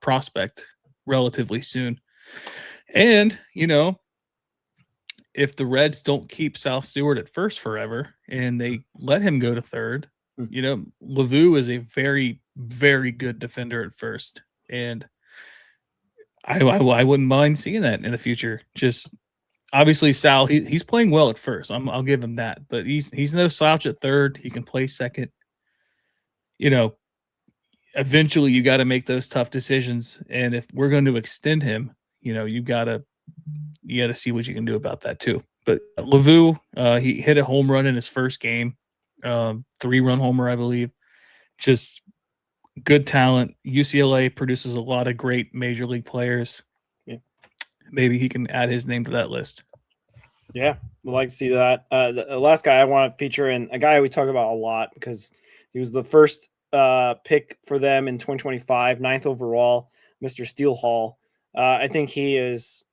prospect relatively soon. And, if the Reds don't keep South Stewart at first forever and they let him go to third, Levu is a very, very good defender at first. And I wouldn't mind seeing that in the future. Just obviously, Sal, he's playing well at first. I'll give him that, but he's no slouch at third. He can play second. Eventually you got to make those tough decisions. And if we're going to extend him, you got to see what you can do about that too. But Levu, he hit a home run in his first game, 3-run homer, I believe. Just good talent. UCLA produces a lot of great major league players. Maybe he can add his name to that list. Yeah, we'd like to see that. The last guy I want to feature, and a guy we talk about a lot because he was the first pick for them in 2025, 9th overall, Mr. Steele Hall. I think he is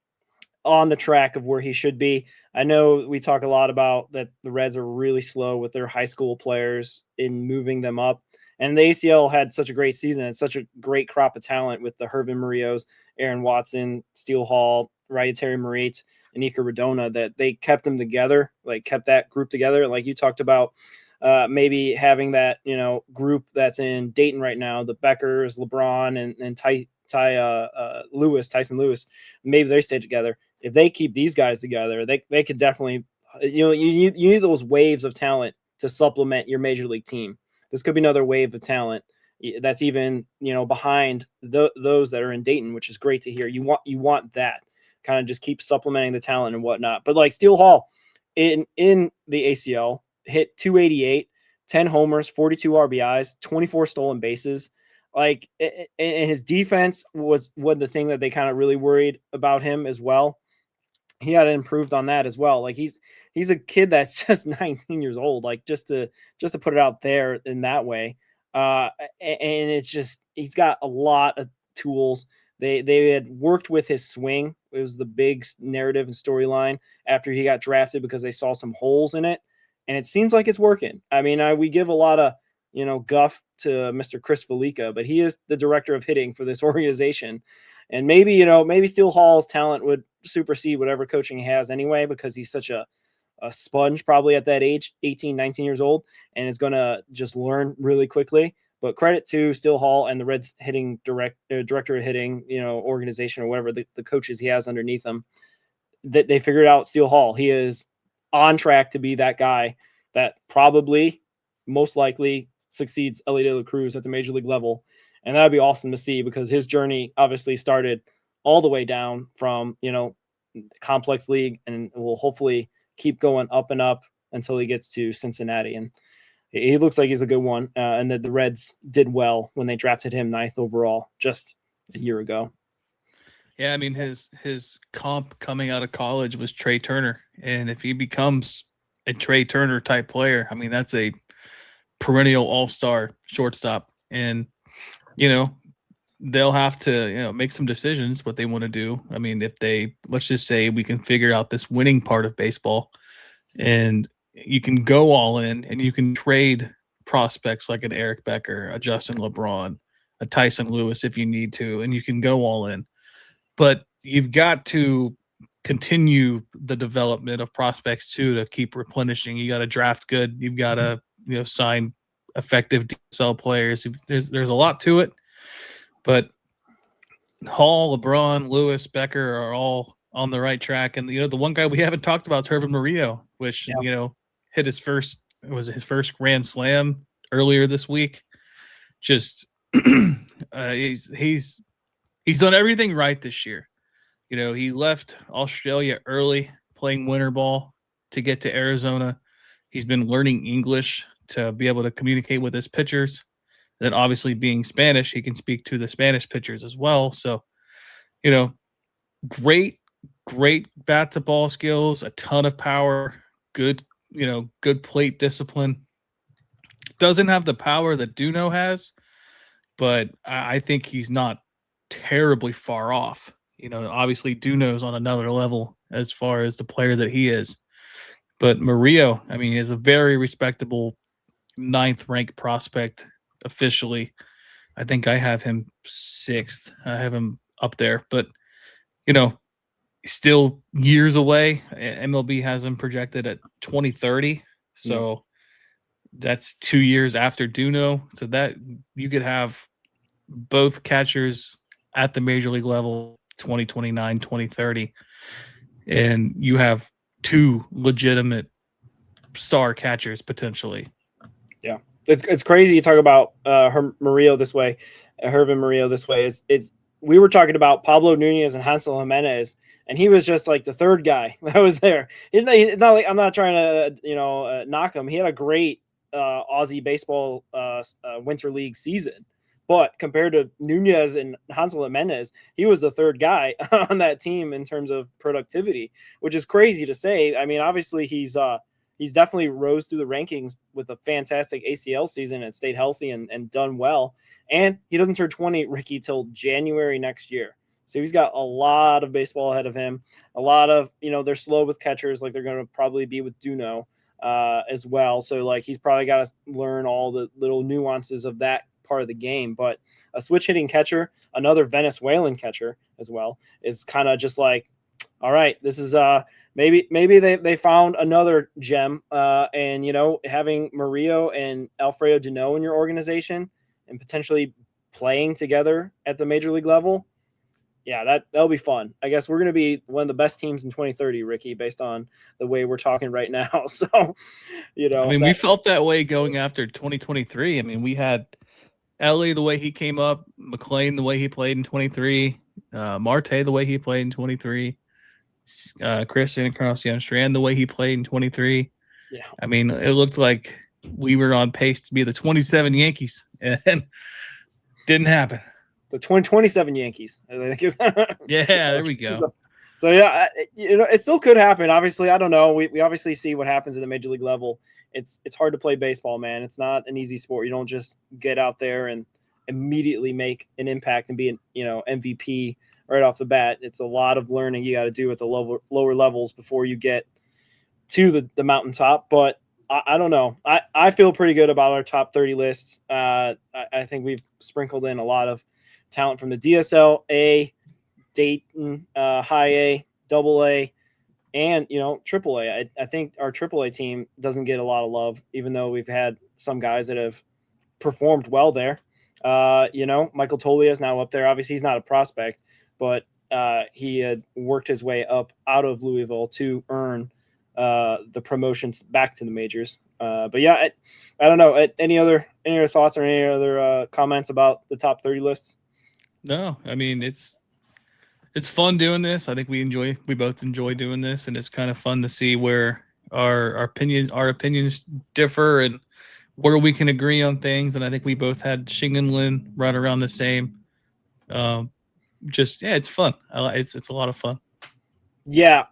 on the track of where he should be. I know we talk a lot about that the Reds are really slow with their high school players in moving them up. And the ACL had such a great season and such a great crop of talent with the Jirvin Murillos, Aaron Watson, Steele Hall, Terry Marit, and Iker Redona that they kept them together, kept that group together. Like you talked about, maybe having that, group that's in Dayton right now, the Beckers, LeBron, and Tyson Lewis, maybe they stay together. If they keep these guys together, they could definitely, you need those waves of talent to supplement your major league team. This could be another wave of talent that's even, behind those that are in Dayton, which is great to hear. You want that kind of just keep supplementing the talent and whatnot. But like Steele Hall in the ACL hit 288, 10 homers, 42 RBIs, 24 stolen bases. And his defense was the thing that they kind of really worried about him as well. He had improved on that as well. Like he's a kid that's just 19 years old. Like just to put it out there in that way. And it's just he's got a lot of tools. They had worked with his swing. It was the big narrative and storyline after he got drafted because they saw some holes in it, and it seems like it's working. I mean, we give a lot of guff to Mr. Chris Felica, but he is the director of hitting for this organization. And maybe, maybe Steele Hall's talent would supersede whatever coaching he has anyway, because he's such a sponge probably at that age, 18, 19 years old, and is going to just learn really quickly. But credit to Steele Hall and the Reds hitting director of hitting, organization or whatever, the coaches he has underneath them, that they figured out Steele Hall. He is on track to be that guy that probably most likely succeeds Ellie De La Cruz at the major league level. And that would be awesome to see because his journey obviously started all the way down from, complex league and will hopefully keep going up and up until he gets to Cincinnati. And he looks like he's a good one. And that the Reds did well when they drafted him 9th overall just a year ago. Yeah. I mean, his comp coming out of college was Trey Turner. And if he becomes a Trey Turner type player, I mean, that's a perennial all-star shortstop. And, they'll have to, make some decisions what they want to do. I mean, if let's just say we can figure out this winning part of baseball and you can go all in and you can trade prospects like an Eric Becker, a Justin Lebron, a Tyson Lewis if you need to, and you can go all in. But you've got to continue the development of prospects too to keep replenishing. You got to draft good. You've got to sign effective DSL players. There's a lot to it, but Hall, LeBron, Lewis, Becker are all on the right track. And the one guy we haven't talked about is Jirvin Murillo, which hit his first grand slam earlier this week. Just he's done everything right this year. He left Australia early playing winter ball to get to Arizona. He's been learning English to be able to communicate with his pitchers. Then obviously being Spanish, he can speak to the Spanish pitchers as well. So, great bat to ball skills, a ton of power, good plate discipline. Doesn't have the power that Duno has, but I think he's not terribly far off. Obviously Duno's on another level as far as the player that he is. But Murillo, is a very respectable 9th ranked prospect officially. I think I have him 6th. I have him up there, but still years away. MLB has him projected at 2030. So that's 2 years after Duno. So that you could have both catchers at the major league level 2029, 2030. And you have 2 legitimate star catchers potentially. Yeah. It's crazy you talk about Murillo this way, Jirvin Murillo this way. Is we were talking about Pablo Nunez and Hansel Jimenez, and he was just like the third guy that was there. It's not like I'm not trying to knock him. He had a great Aussie baseball winter league season, but compared to Nunez and Hansel Jimenez, he was the third guy on that team in terms of productivity, which is crazy to say. Obviously he's definitely rose through the rankings with a fantastic ACL season and stayed healthy and done well. And he doesn't turn 20, Ricky, till January next year. So he's got a lot of baseball ahead of him. A lot of, they're slow with catchers like they're going to probably be with Duno as well. So he's probably got to learn all the little nuances of that part of the game. But a switch hitting catcher, another Venezuelan catcher as well, is kind of just like, all right, this is maybe they found another gem, and having Murillo and Alfredo Duno in your organization and potentially playing together at the major league level, that'll be fun. I guess we're going to be one of the best teams in 2030, Ricky, based on the way we're talking right now. So, we felt that way going after 2023. We had Ellie the way he came up, McLean the way he played in 23, Marte the way he played in 23. Christian Strand the way he played in 23. It looked like we were on pace to be the 27 Yankees, and didn't happen. The 2027 Yankees, I think is. Yeah, there we go. So it still could happen. Obviously, I don't know. We obviously see what happens at the major league level. It's hard to play baseball, man. It's not an easy sport. You don't just get out there and immediately make an impact and be an MVP right off the bat. It's a lot of learning you got to do at the lower levels before you get to the mountaintop. But I don't know. I feel pretty good about our top 30 lists. I think we've sprinkled in a lot of talent from the DSL, A, Dayton, High A, Double A, and Triple A. I think our Triple A team doesn't get a lot of love, even though we've had some guys that have performed well there. Michael Tolia is now up there. Obviously, he's not a prospect, but he had worked his way up out of Louisville to earn the promotions back to the majors. But I don't know. Any other thoughts or any other comments about the top 30 lists? No, it's fun doing this. I think we both enjoy doing this, and it's kind of fun to see where our opinions differ and where we can agree on things. And I think we both had Shing and Lin right around the same. It's fun. It's a lot of fun. Yeah.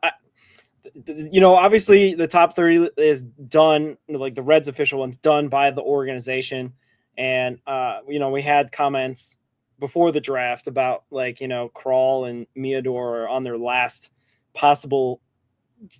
Obviously the top 30 is done, like the Reds official one's done by the organization. And, we had comments before the draft about Krall and Meador are on their last possible,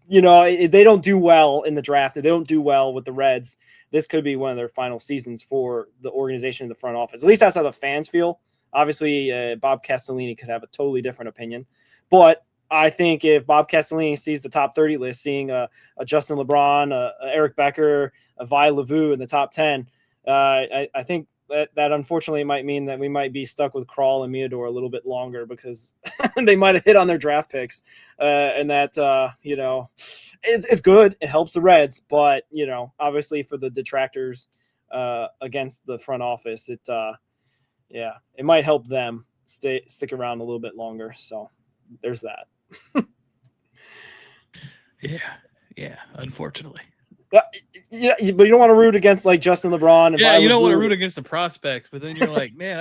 they don't do well in the draft. They don't do well with the Reds. This could be one of their final seasons for the organization in the front office. At least that's how the fans feel. Obviously, Bob Castellini could have a totally different opinion. But I think if Bob Castellini sees the top 30 list, seeing a Justin Lebron, a Eric Becker, a Vai Levu in the top 10, I think that unfortunately might mean that we might be stuck with Krall and Meador a little bit longer because they might have hit on their draft picks. And that, it's good. It helps the Reds. But, obviously for the detractors against the front office, it might help them stick around a little bit longer. So there's that. Yeah, unfortunately. Yeah, but you don't want to root against like Justin LeBron. And Yeah, you don't want to root against the prospects, but then you're like, man,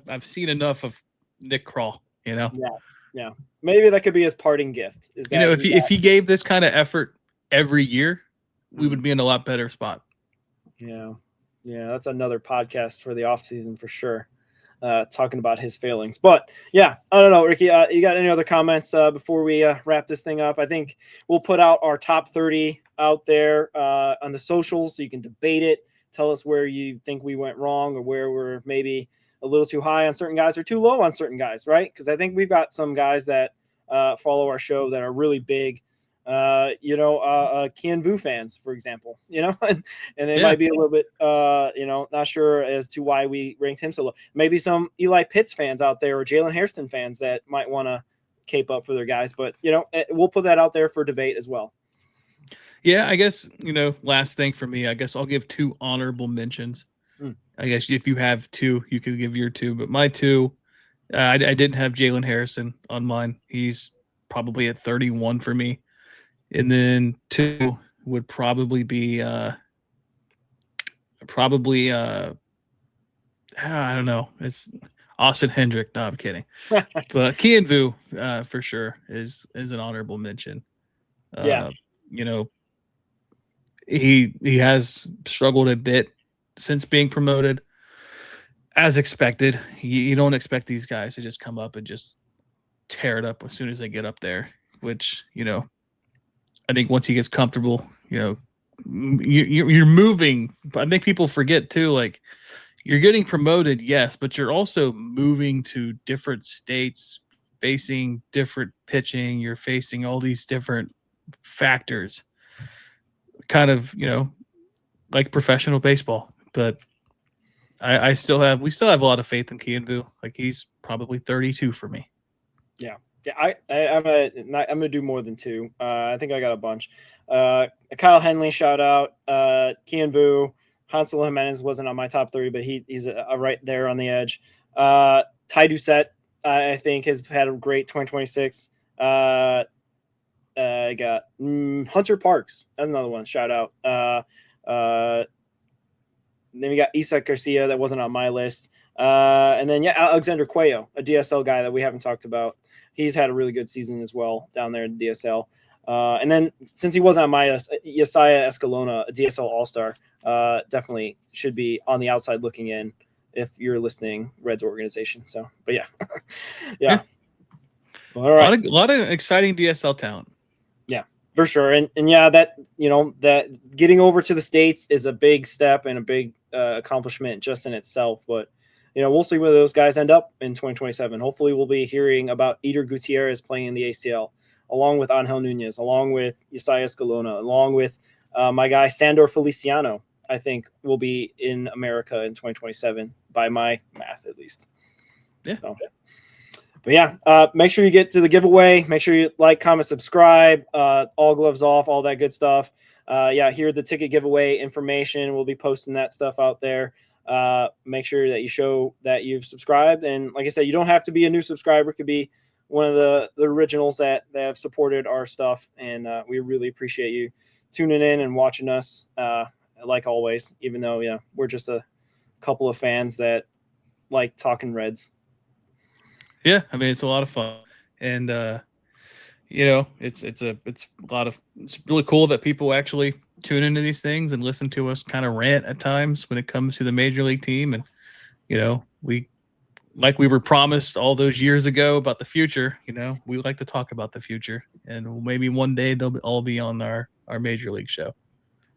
I've seen enough of Nick Krall, Yeah. Maybe that could be his parting gift. Is that, if he gave this kind of effort every year, we would be in a lot better spot. Yeah, that's another podcast for the off season for sure. Talking about his failings. But yeah, I don't know, Ricky, you got any other comments before we wrap this thing up? I think we'll put out our top 30 out there on the socials so you can debate it. Tell us where you think we went wrong or where we're maybe a little too high on certain guys or too low on certain guys, right? Because I think we've got some guys that follow our show that are really big, Kian Vu fans, for example, and they might be a little bit, not sure as to why we ranked him so low. Maybe some Eli Pitts fans out there or Jalen Hairston fans that might want to cape up for their guys, but we'll put that out there for debate as well. Yeah, I guess, last thing for me, I guess I'll give 2 honorable mentions. I guess if you have 2, you could give your 2, but my 2, I didn't have Jalen Harrison on mine. He's probably at 31 for me. And then 2 would probably be I don't know. It's Austin Hendrick. No, I'm kidding. But Kian Vu for sure is an honorable mention. He has struggled a bit since being promoted, as expected. You don't expect these guys to just come up and just tear it up as soon as they get up there, which, I think once he gets comfortable, you're moving. I think people forget too, like you're getting promoted, yes, but you're also moving to different states, facing different pitching. You're facing all these different factors, kind of, like professional baseball. But we still have a lot of faith in Kian Vu. Like he's probably 32 for me. Yeah. Yeah, I'm gonna do more than 2. I think I got a bunch. Kyle Henley, shout out. Kian Vu, Hansel Jimenez wasn't on my top 30, but he's right there on the edge. Ty Doucette, I think, has had a great 2026. I got Hunter Parks. That's another one. Shout out. Then we got Isak Garcia that wasn't on my list. And then Alexander Cuello, a DSL guy that we haven't talked about. He's had a really good season as well down there in DSL. And then since he wasn't on my list, Yesiah Escalona, a DSL All-Star, definitely should be on the outside looking in if you're listening, Reds organization. So, but yeah. All right. A lot of exciting DSL talent. Yeah, for sure. And that getting over to the States is a big step and a big accomplishment just in itself. But we'll see where those guys end up in 2027. Hopefully we'll be hearing about Eder Gutierrez playing in the ACL, along with Angel Nunez, along with Yesiah Escalona, along with my guy Sandor Feliciano, I think will be in America in 2027 by my math, at least. Yeah. So, but yeah, make sure you get to the giveaway. Make sure you like, comment, subscribe, all gloves off, all that good stuff. Here the ticket giveaway information. We'll be posting that stuff out there. Make sure that you show that you've subscribed. And like I said, you don't have to be a new subscriber. It could be one of the originals that have supported our stuff. And we really appreciate you tuning in and watching us, like always, even though, we're just a couple of fans that like talking Reds. Yeah. I mean, it's a lot of fun. And, it's really cool that people actually tune into these things and listen to us kind of rant at times when it comes to the major league team. And, we were promised all those years ago about the future, we like to talk about the future, and maybe one day they'll all be on our major league show.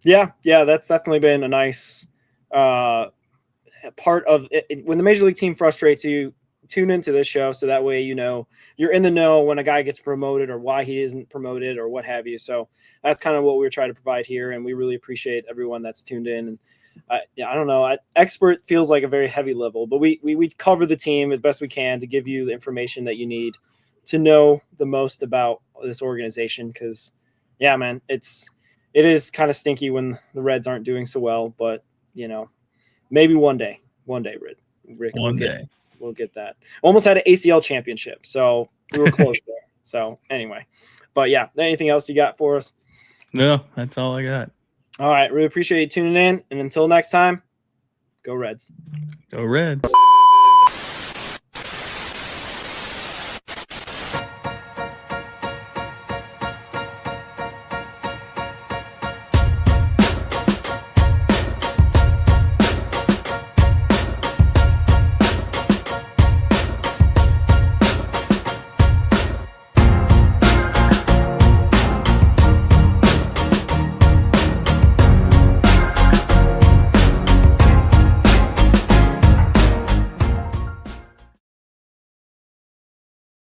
Yeah. That's definitely been a nice part of it. When the major league team frustrates you, tune into this show so that way you're in the know when a guy gets promoted or why he isn't promoted or what have you. So that's kind of what we're trying to provide here, and we really appreciate everyone that's tuned in. And I don't know, expert feels like a very heavy level, but we cover the team as best we can to give you the information that you need to know the most about this organization. Because, yeah, man, it is kind of stinky when the Reds aren't doing so well, but maybe one day, Rick, we'll get that. Almost had an ACL championship, so we were close there. So anyway, but yeah, anything else you got for us? No, that's all I got. All right, really appreciate you tuning in, and until next time, go Reds. Go Reds.